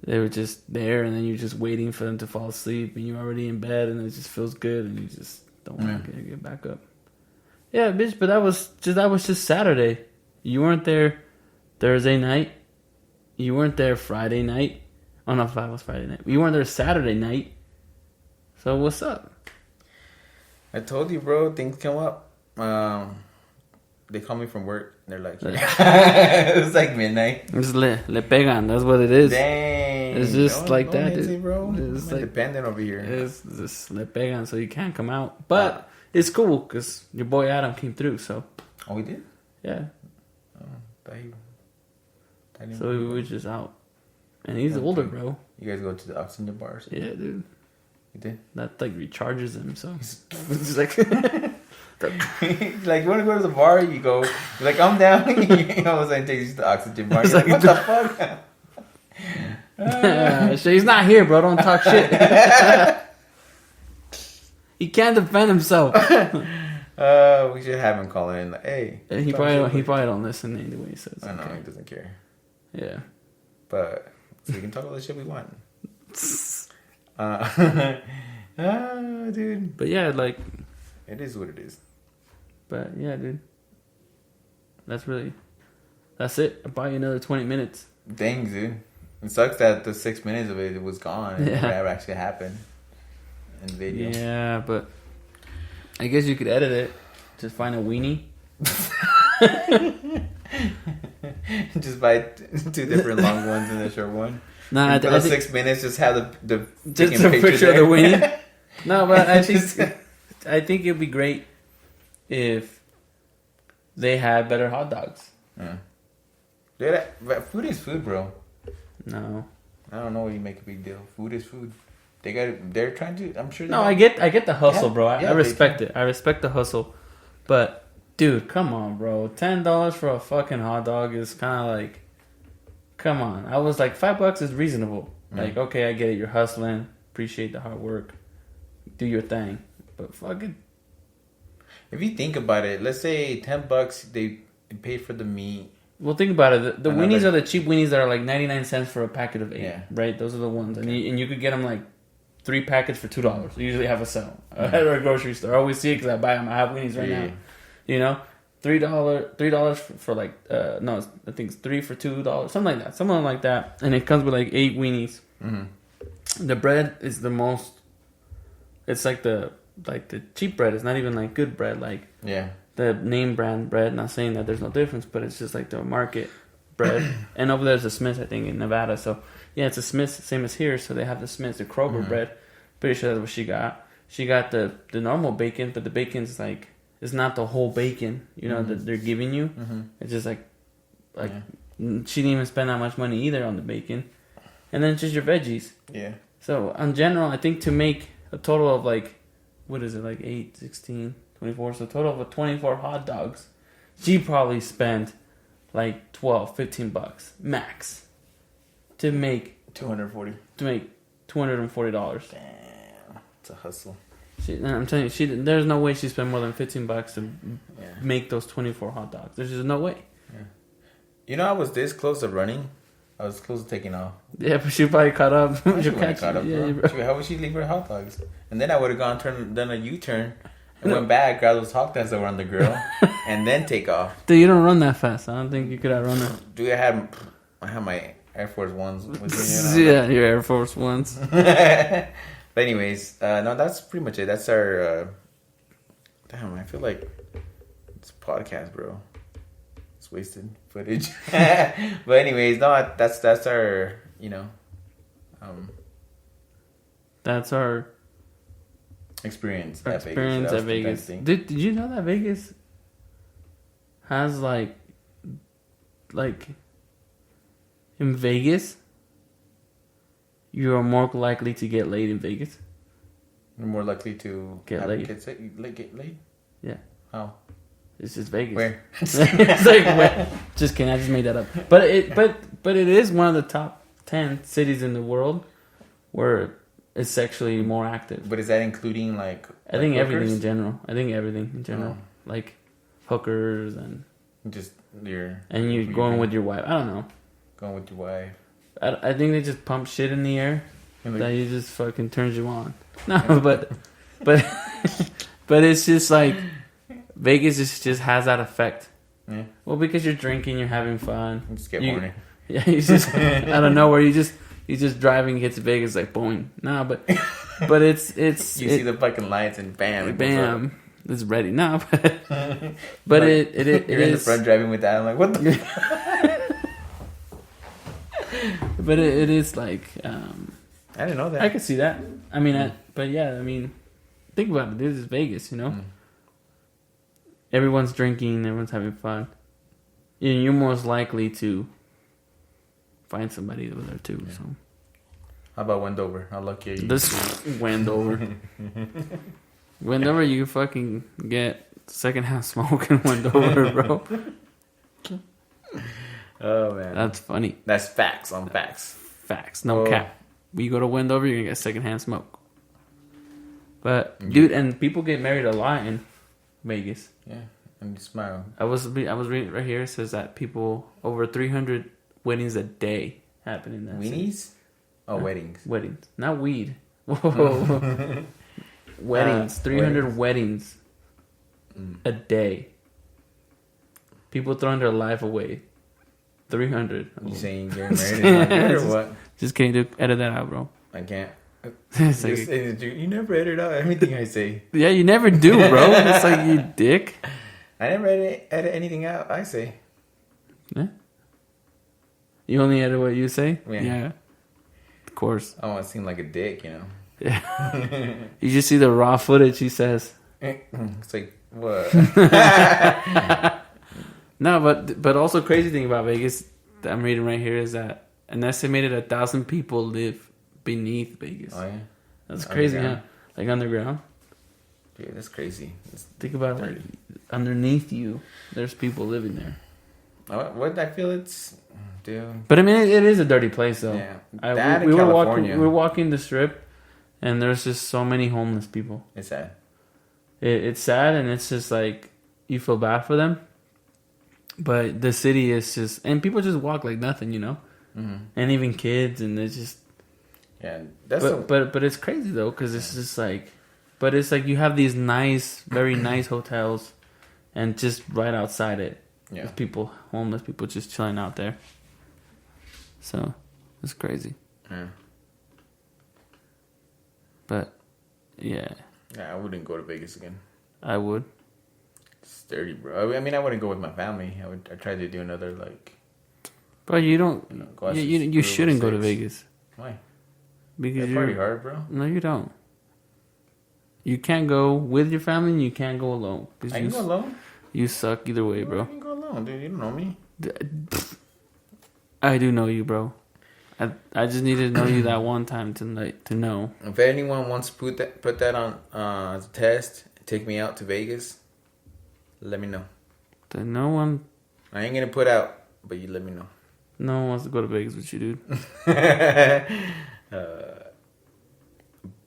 they were just there, and then you're just waiting for them to fall asleep, and you're already in bed, and it just feels good, and you just don't want to get back up. Yeah, bitch, but that was just Saturday. You weren't there Thursday night. You weren't there Friday night. Oh no, that was Friday night. You weren't there Saturday night. So what's up? I told you, bro. Things come up. They call me from work. They're like, it was like midnight. It's le pegan. That's what it is. Dang. It's just like that, dude. Bro. It's like dependent over here. It's just le pegan, so you can't come out. But it's cool because your boy Adam came through. So. Oh, he did. Yeah. So we were just out. And he's older, bro. You guys go to the oxygen bars? Yeah, dude. You did? That like recharges him, so he's like like you wanna go to the bar, you go, you're like, I'm down. You all of a sudden takes you to the oxygen bar. You're like, what the fuck? He's not here, bro. Don't talk shit. He can't defend himself. We should have him call in like, hey. He probably don't listen anyway, so I know, he doesn't care. Yeah. But so we can talk all the shit we want. Dude. But yeah, like it is what it is. But yeah, dude. That's it. I'll buy you another 20 minutes. Dang, dude. It sucks that the 6 minutes of it was gone. And it never actually happened in video. Yeah, but I guess you could edit it. Just find a weenie. Just buy 2 different long ones and a short one. Nah, for 6 minutes, just have the just a picture of the weenie. No, but I think it'd be great if they had better hot dogs. Yeah. Dude, but food is food, bro. No, I don't know why you make a big deal. Food is food. They're trying to. I'm sure. No, I get the hustle, bro. I respect it. I respect the hustle, but dude, come on, bro. $10 for a fucking hot dog is kind of like, come on. I was like, $5 is reasonable. Like, okay, I get it. You're hustling. Appreciate the hard work. Do your thing, but fucking. If you think about it, let's say $10 they paid for the meat. Well, think about it. The weenies are the cheap weenies that are like 99 cents for a packet of 8, right? Those are the ones, and you could get them like 3 packets for $2. They usually have a sale at our grocery store. I always see it because I buy them. I have weenies right now. You know, $3 for like no, I think it's 3 for $2, something like that, and it comes with like 8 weenies. Mm-hmm. The bread is the most. It's like the cheap bread. It's not even like good bread. Like the name brand bread. Not saying that there's no difference, but it's just like the market bread, and over there's a Smith's, I think, in Nevada. So yeah, it's a Smith's, same as here. So they have the Smith's, the Kroger bread. Pretty sure that's what she got. She got the normal bacon, but the bacon's like it's not the whole bacon, you know, that they're giving you. It's just like she didn't even spend that much money either on the bacon, and then just your veggies. Yeah. So in general, I think to make a total of like, what is it, like 8, 16, 24, so a total of 24 hot dogs, she probably spent like $12-15 max to make $240. $240. Damn, it's a hustle. I'm telling you, there's no way she spent more than $15 to make those 24 hot dogs. There's just no way. Yeah. You know, I was this close to running. I was close to taking off. Yeah, but she probably caught up. She caught up, bro. How would she leave her hot dogs? And then I would have done a U-turn and went back, grabbed those hot dogs that were on the grill, and then take off. Dude, you don't run that fast. I don't think you could outrun that. Dude, I had my Air Force Ones with me. Yeah, your Air Force Ones. But anyways, no, that's pretty much it. That's our... damn, I feel like it's a podcast, bro. It's wasted footage. But anyways, no, that's our, you know... that's our... experience at Vegas. Did you know that Vegas has like in Vegas you are more likely to get laid in Vegas? You're more likely to get laid. Get laid? Yeah. How? It's just Vegas. Where? It's like where? Just kidding. I just made that up. But it is one of the top 10 cities in the world where it's sexually more active. But is that including like? I think everything in general. Like hookers and just your. And you going with your wife. I don't know. Going with your wife. I think they just pump shit in the air that you just fucking turns you on. No, but it's just like Vegas just has that effect. Yeah. Well, because you're drinking, you're having fun. You just get horny. Yeah, you just out of nowhere you just driving, get to Vegas like boom. Nah, but it's you see the fucking lights and bam, it's ready. Nah, but like, it you're is in the front driving with that. I'm like, what the. But it is like I didn't know that. I could see that. I mean, but yeah, I mean, think about it. This is Vegas, you know. Everyone's drinking, everyone's having fun. You're most likely to find somebody over there too. Yeah. So, how about Wendover? How lucky are you? This Wendover. Wendover, you fucking get secondhand smoke in Wendover, bro. Oh man, that's funny. That's facts on facts. Facts, no cap. When you go to Wendover, you're gonna get secondhand smoke. But dude, and people get married a lot in Vegas. Yeah, and you smile. I was reading right here. It says that people over 300 weddings a day happen in that. Weenies? Oh, weddings. Weddings, not weed. Whoa. Weddings. 300 weddings a day. People throwing their life away. 300. You saying you're married or what? Just kidding, dude. Edit that out, bro. I can't. You never edit out anything I say. Yeah, you never do, bro. It's like, you dick. I never edit anything out I say. Yeah. You only edit what you say? Yeah. Of course. I don't want to seem like a dick, you know. Yeah. You just see the raw footage, he says. It's like, what? No, but also crazy thing about Vegas that I'm reading right here is that an estimated 1,000 people live beneath Vegas. Oh yeah, that's crazy, huh? Like underground. Dude, that's crazy. Think about it, like underneath you, there's people living there. What I feel it's, dude. But I mean, it is a dirty place though. Yeah, we were walking the strip, and there's just so many homeless people. It's sad. It's sad, and it's just like you feel bad for them. But the city is just, and people just walk like nothing, you know, and even kids, and it's just, yeah. But it's crazy though, because it's just like, but it's like you have these nice, very nice hotels, and just right outside it, there's people, homeless people, just chilling out there. So it's crazy. Yeah. But yeah. Yeah, I wouldn't go to Vegas again. I would. It's dirty, bro. I mean, I wouldn't go with my family. I try to do another like Bro, you don't. Go You shouldn't go to Vegas. Why? Because It's pretty hard, bro. No, you don't. You can't go with your family and you can't go alone. I can go alone. You suck either way, bro. I can go alone, dude. You don't know me. I do know you, bro. I just needed to know you that one time tonight to know. If anyone wants to put that on as a test, take me out to Vegas, let me know. No one... I ain't gonna put out, but you let me know. No one wants to go to Vegas with you, dude.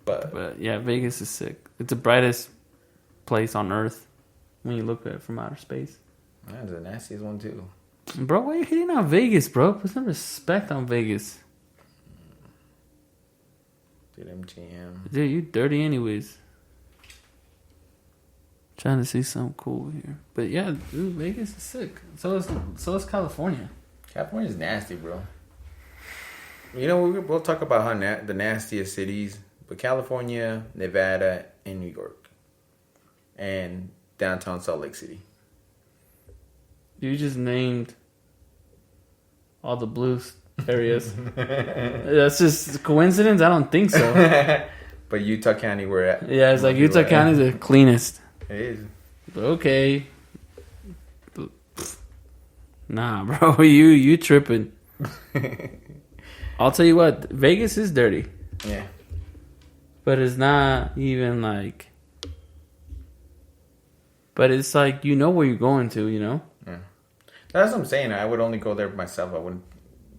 But yeah, Vegas is sick. It's the brightest place on Earth when you look at it from outer space. That's the nastiest one too. Bro, why are you hitting on Vegas, bro? Put some respect on Vegas. Dude, MGM. Dude, you dirty anyways. Trying to see something cool here. But yeah, dude, Vegas is sick. So is California. California's nasty, bro. You know, we'll talk about how the nastiest cities, but California, Nevada, and New York. And downtown Salt Lake City. You just named all the blue areas. That's just a coincidence? I don't think so. But Utah County, we're at. Yeah, it's like Utah County's the cleanest. It is. But okay. Nah, bro, you tripping. I'll tell you what, Vegas is dirty. Yeah. But it's not even like... But it's like, you know where you're going to, you know? Yeah. That's what I'm saying. I would only go there myself. I wouldn't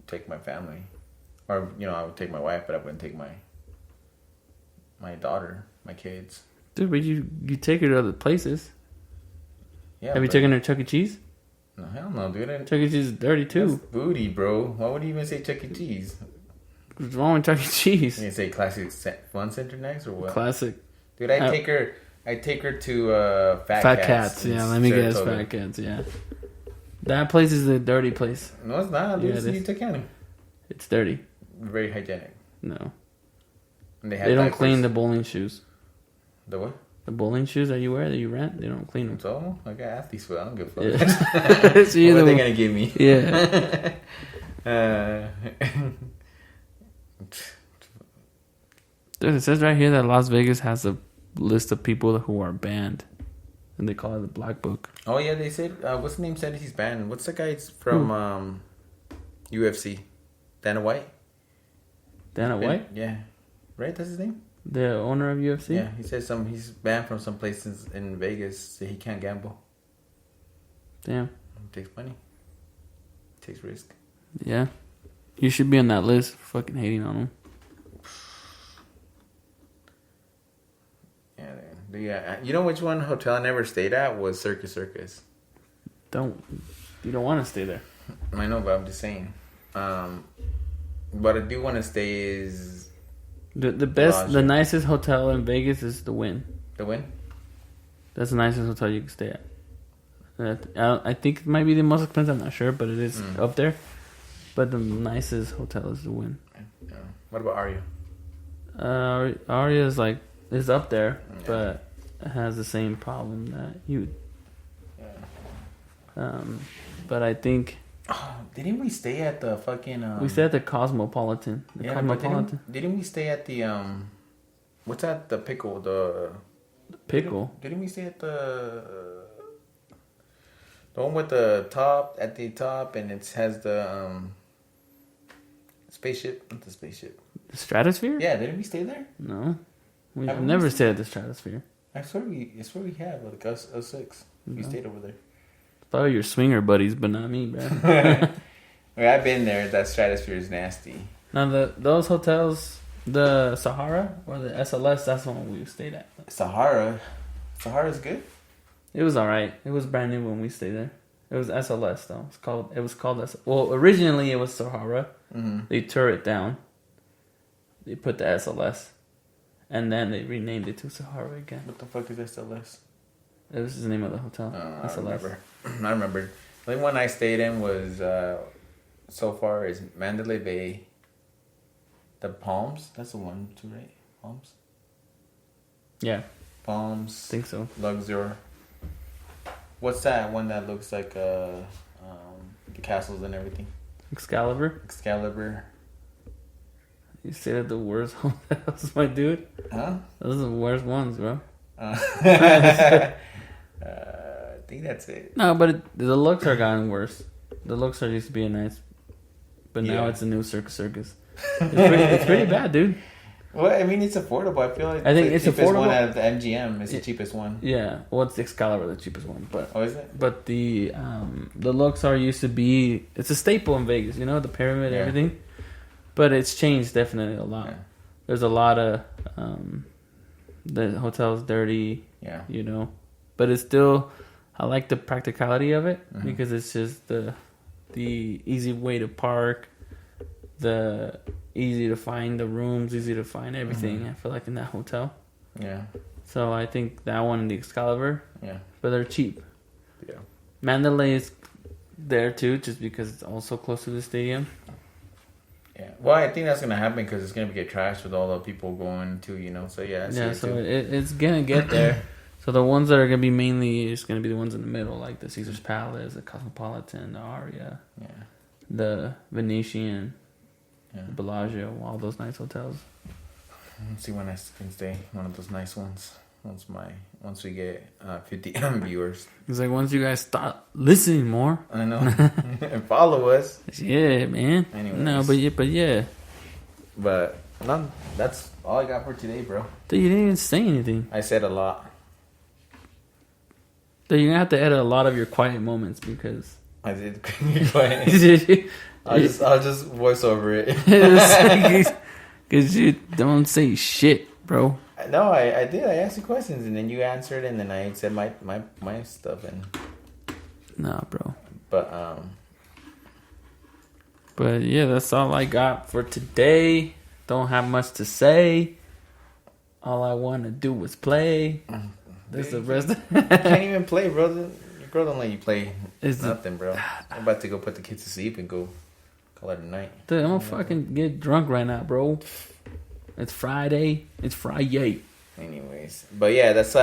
take my family. Or, you know, I would take my wife, but I wouldn't take my daughter, my kids. Dude, but you take her to other places. Yeah. Have you taken her to Chuck E. Cheese? No, hell no, dude. Chuck E. Cheese is dirty, too. That's booty, bro. Why would you even say Chuck E. Cheese? What's wrong with Chuck E. Cheese? You say Classic Fun Center next or what? Classic. Dude, I take her to Fat Cats. Yeah, let me guess, Fat Cats, yeah. That place is a dirty place. No, it's not. Dude, it's in Utah County. It's dirty. Very hygienic. No. And they don't clean the bowling shoes. The what? The bowling shoes that you wear, that you rent, they don't clean them. So, I got athletes, but I don't give a fuck. Yeah. So what are they going to give me? Yeah. Dude, it says right here that Las Vegas has a list of people who are banned. And they call it the Black Book. Oh, yeah, they said... what's the name said he's banned? What's the guy from UFC? Dana White? Dana White? Yeah. Right? That's his name? The owner of UFC? Yeah, he says he's banned from some places in Vegas, so he can't gamble. Damn. It takes money. It takes risk. Yeah. You should be on that list for fucking hating on him. Yeah, you know which one hotel I never stayed at was Circus. You don't want to stay there. I know, but I'm just saying. What I do want to stay is the best, the nicest hotel in Vegas is the Wynn. The Wynn? That's the nicest hotel you can stay at. I think it might be the most expensive. I'm not sure, but it is up there. But the nicest hotel is the Wynn. Yeah. What about Aria? Aria is up there, but it has the same problem that you. Yeah. But I think. Oh, didn't we stay at the fucking? We stayed at the Cosmopolitan. Cosmopolitan. Didn't we stay at the What's that? The Pickle. The Pickle. Didn't we stay at the one with the top at the top, and it has the spaceship? Not the spaceship. The Stratosphere? Yeah, didn't we stay there? No, we've never stayed at the Stratosphere. I swear we have like us 6. We stayed over there. Probably your swinger buddies, but not me, bro. I've been there. That Stratosphere is nasty. Now those hotels, the Sahara or the SLS, that's the one we stayed at. Sahara's good. It was all right. It was brand new when we stayed there. It was SLS though. It was called well, originally it was Sahara. Mm-hmm. They tore it down. They put the SLS, and then they renamed it to Sahara again. What the fuck is SLS? It was the name of the hotel. I remember. The only one I stayed in was so far is Mandalay Bay. The Palms. That's the one too, right? Palms. Yeah. Palms. I think so. Luxor. What's that one that looks like the castles and everything? Excalibur. You say that the worst hotels, my dude. Huh? Those are the worst ones, bro. I think that's it. No, but the looks are gotten worse. The looks are used to be nice, but now it's a new Circus. It's pretty bad, dude. Well, I mean, it's affordable. I feel like I think the it's cheapest affordable. one out of the MGM is the cheapest one. Yeah, well, it's the Excalibur, the cheapest one, but Oh, is it? but the Luxor used to be, it's a staple in Vegas, you know, the pyramid, Yeah. everything. But it's changed definitely a lot. Yeah. There's a lot of the hotel's dirty, Yeah. you know, but it's still, I like the practicality of it because it's just the easy way to park, the easy to find the rooms, easy to find everything. I feel like in that hotel. Yeah. So I think that one and the Excalibur. Yeah. But they're cheap. Yeah. Mandalay is there too, just because it's also close to the stadium. Yeah. Well, I think that's gonna happen because it's gonna get trashed with all the people going too, you know. So yeah. I see Yeah, it so too. it's gonna get there. So the ones that are gonna be mainly is gonna be the ones in the middle, like the Caesar's Palace, the Cosmopolitan, the Aria, the Venetian, the Bellagio, all those nice hotels. Let's see when I can stay one of those nice ones. Once we get 50 viewers. It's like once you guys start listening more. I know. And follow us. Yeah, man. Anyways. No, but yeah. But none. That's all I got for today, bro. Dude, you didn't even say anything. I said a lot. Dude, you're gonna have to edit a lot of your quiet moments because I did. Quiet. I'll just voice over it. Because you don't say shit, bro. No, I did. I asked you questions and then you answered and then I said my stuff and. Nah, bro. But yeah, that's all I got for today. Don't have much to say. All I want to do is play. This the rest. You can't even play, bro. Your girl don't let you play. It's nothing, bro. I'm about to go put the kids to sleep and go call it a night. Dude, I'm gonna fucking get drunk right now, bro. It's Friday. It's Friday. Anyways, but yeah, that's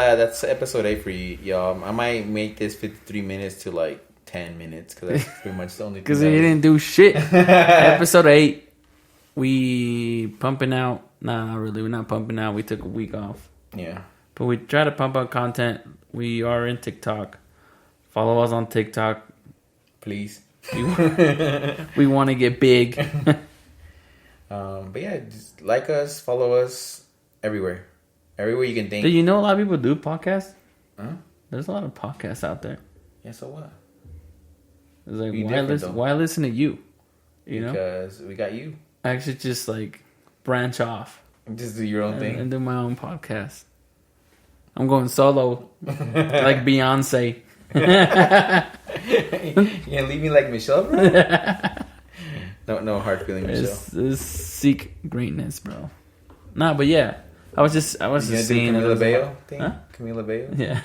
episode 8 for you, y'all. I might make this 53 minutes to like 10 minutes because that's pretty much the only. Because he didn't do shit. Episode 8, we pumping out. Nah, not really. We're not pumping out. We took a week off. Yeah. But we try to pump out content. We are in TikTok. Follow us on TikTok, please. We want to get big. But yeah, just like us, follow us everywhere you can think. Do you know a lot of people do podcasts? Huh? There's a lot of podcasts out there. Yeah, so what? It's like, why listen to you? You know? Because we got you. I should just like branch off. Just do your own thing. And do my own podcast. I'm going solo. Like Beyonce. You gonna leave me like Michelle, bro? No hard feeling, Michelle. It's seek greatness, bro. Nah, but yeah. I was just seeing Camila Bayo thing? Huh? Camila Bayo? Yeah.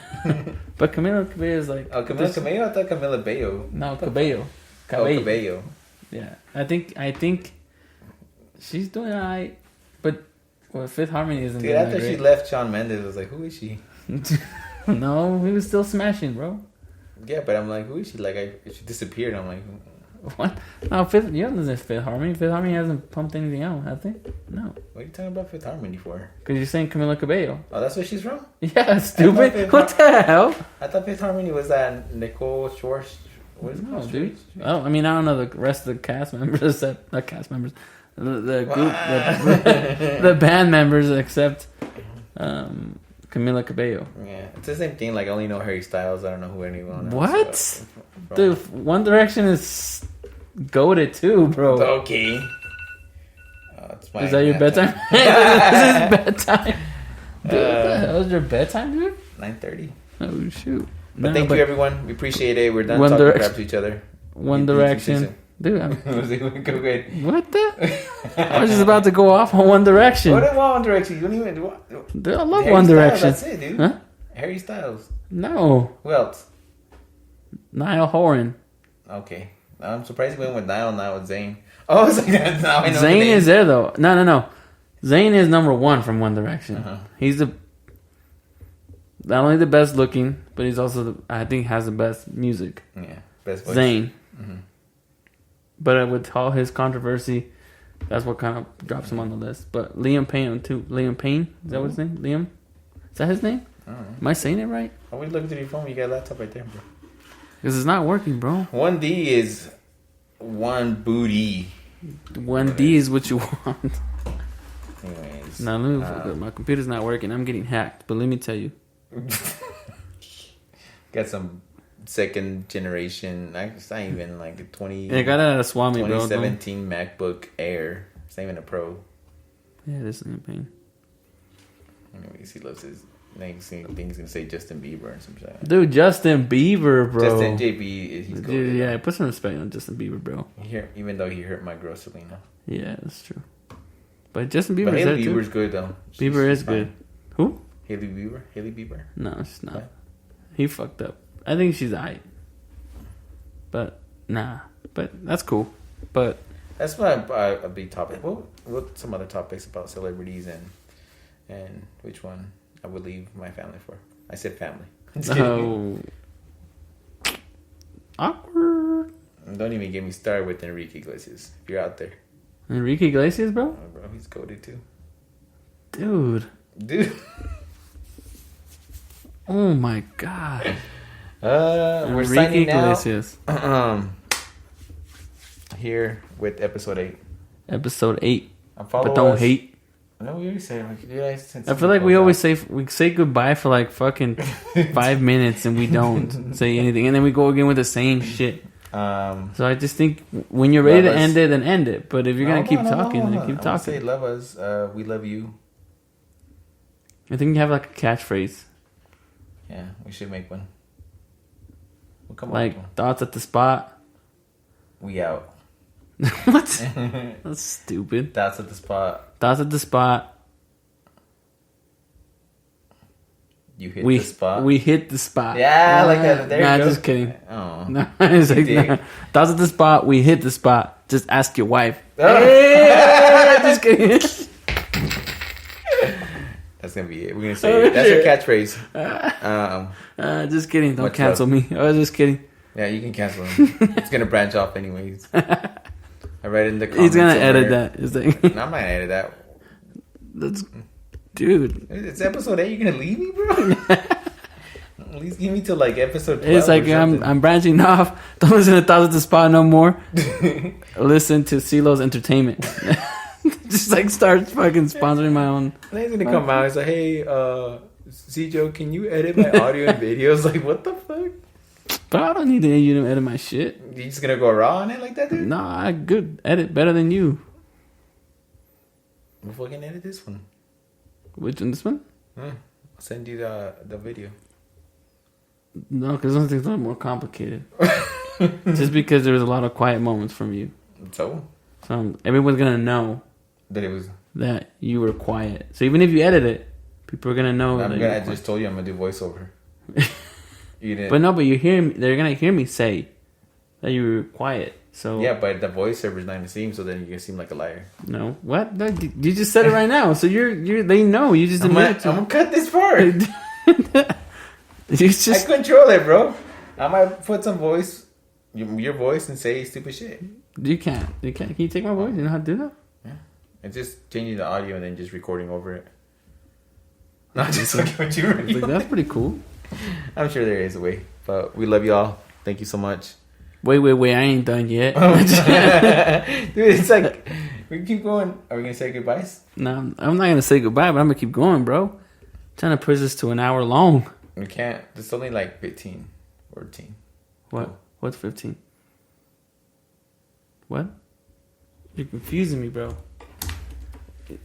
But Camila Cabello is like... Oh, Camila Cabello? I thought Camila Bayo. No, Cabello. Cabello. Yeah. I think she's doing alright. But Fifth Harmony isn't Dude, doing after great. she left Shawn Mendes, I was like, who is she? No, he was still smashing, bro. Yeah, but I'm like, who is she? Like, she disappeared. I'm like... What? No, Fifth... You don't listen to Fifth Harmony. Fifth Harmony hasn't pumped anything out, have they? No. What are you talking about Fifth Harmony for? Because you're saying Camila Cabello. Oh, that's where she's from? Yeah, stupid. What the hell? I thought Fifth Harmony was that Nicole Schwartz. What is it called? Dude. Oh, I mean, I don't know the rest of the cast members except... Not cast members. The group... the band members except... Camila Cabello. Yeah, it's the same thing. Like, I only know Harry Styles. I don't know who anyone else. What? Dude, One Direction is goated too, bro. Okay. Is that your bedtime? This is bedtime. Dude, what the hell is your bedtime, dude? 9:30. Oh, shoot. But thank you, everyone. We appreciate it. We're done One talking Direction. crap to each other. One Direction. Dude, Go ahead. What the? I was just about to go off on One Direction. What about One Direction? You don't even do. Dude, I love Harry One Styles, Direction. that's it, dude. Huh? Harry Styles. No. Who else? Niall Horan. Okay. I'm surprised you went with Niall, not with Zayn. Oh, it's like that. Now I know Zayn is there though. No. Zayn is number 1 from One Direction. Uh-huh. He's not only the best looking, but he's also I think has the best music. Yeah, best voice. Zayn. Mm-hmm. But with all his controversy, that's what kind of drops him on the list. But Liam Payne too. Liam Payne, is that what his name? Liam, is that his name? I don't know. Am I saying it right? Why are you looking through your phone? You got a laptop right there, bro. Because it's not working, bro. 1D is one booty. 1D is what you want. Anyways. Now, my computer's not working. I'm getting hacked. But let me tell you. Got some second generation. It's not even like a 20. I got it at a Swami, bro. 2017 MacBook Air. It's not even a Pro. Yeah, this is in pain. Anyways, he loves his. Next thing he's gonna say Justin Bieber and some shit. Dude, Justin Bieber, bro. Justin JB, he's cool. Dude, yeah, put some respect on Justin Bieber, bro. Even though he hurt my girl Selena. Yeah, that's true. But Justin Bieber, but Hailey Bieber's good though. Bieber is good. Who? Haley Bieber. No, she's not. What? He fucked up. I think she's aight. But nah. But that's cool. But that's a big topic. What some other topics about celebrities and which one I would leave my family for? I said family. Oh, awkward. Don't even get me started with Enrique Iglesias. If you're out there, Enrique Iglesias, bro. Oh, bro, he's goated too. Dude. Oh my god. We're Enrique signing Iglesias. Here with episode 8. Episode 8. But don't hate. No, we always say I feel like we always say goodbye for like fucking 5 minutes and we don't say anything, and then we go again with the same shit. So I just think when you're ready to end it, then end it. But if you're gonna keep talking, then keep talking. Say love us. We love you. I think you have like a catchphrase. Yeah, we should make one. We'll come like up thoughts at the spot. We out. What? That's stupid. Thoughts at the spot. Thoughts at the spot. You hit the spot. We hit the spot. Yeah, like that. There you go. Just kidding. Oh, no, it's like, nah. Thoughts at the spot. We hit the spot. Just ask your wife. Oh. Hey, just kidding. That's gonna be it. We're gonna say it. That's your catchphrase. Just kidding. Don't cancel me. I was just kidding. Yeah, you can cancel him. It's gonna branch off anyways. I read it in the comments. He's gonna edit that. It's like, no, I'm not gonna edit that. That's, dude. It's episode 8. You're gonna leave me, bro? At least give me till like episode 12. It's like I'm branching off. Don't listen to Thoughts at the Spot no more. Listen to Ceelos Entertainment. Just like start fucking sponsoring my own. And he's gonna come out. He's like, hey, C-Joe, can you edit my audio and videos? Like, what the fuck? But I don't need you to edit my shit. You just gonna go raw on it like that, dude? Nah, I good edit better than you. We'll fucking edit this one. Which one? This one? I'll send you the video. No, because those things are more complicated. Just because there was a lot of quiet moments from you. So everyone's gonna know that you were quiet. So even if you edit it, people are gonna know. I just told you I'm gonna do voiceover. You didn't. But no, but you hear me. They're gonna hear me say that you were quiet. So yeah, but the voiceover is not gonna seem. So then you're gonna seem like a liar. No, what? No, you just said it right now. So you're. They know. You just admit it. I'm gonna cut this part. Just, I control it, bro. I might put some voice, your voice, and say stupid shit. You can't. Can you take my voice? You know how to do that? Yeah. It's just changing the audio and then just recording over it. Not just looking at you. Like, that's pretty cool. I'm sure there is a way. But we love y'all. Thank you so much. Wait. I ain't done yet. Dude, it's like, we keep going. Are we going to say goodbyes? No, I'm not going to say goodbye, but I'm going to keep going, bro. I'm trying to push this to an hour long. We can't. It's only like 15 or 10. What? What's 15? What? You're confusing me, bro.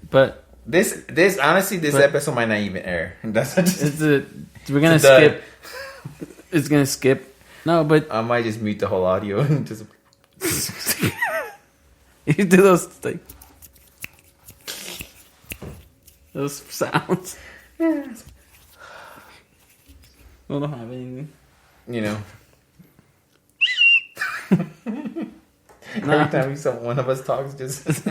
But this honestly, this episode might not even air. That's we're gonna skip. It's gonna skip. No, but I might just mute the whole audio and just. You do those sounds. Yeah. I don't have anything. You know. Every time one of us talks, just.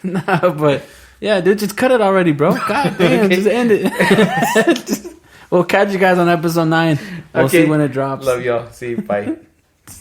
Nah, but yeah, dude, just cut it already, bro. God damn, okay. Just end it. We'll catch you guys on episode 9. We'll see when it drops. Love y'all. See you. Bye.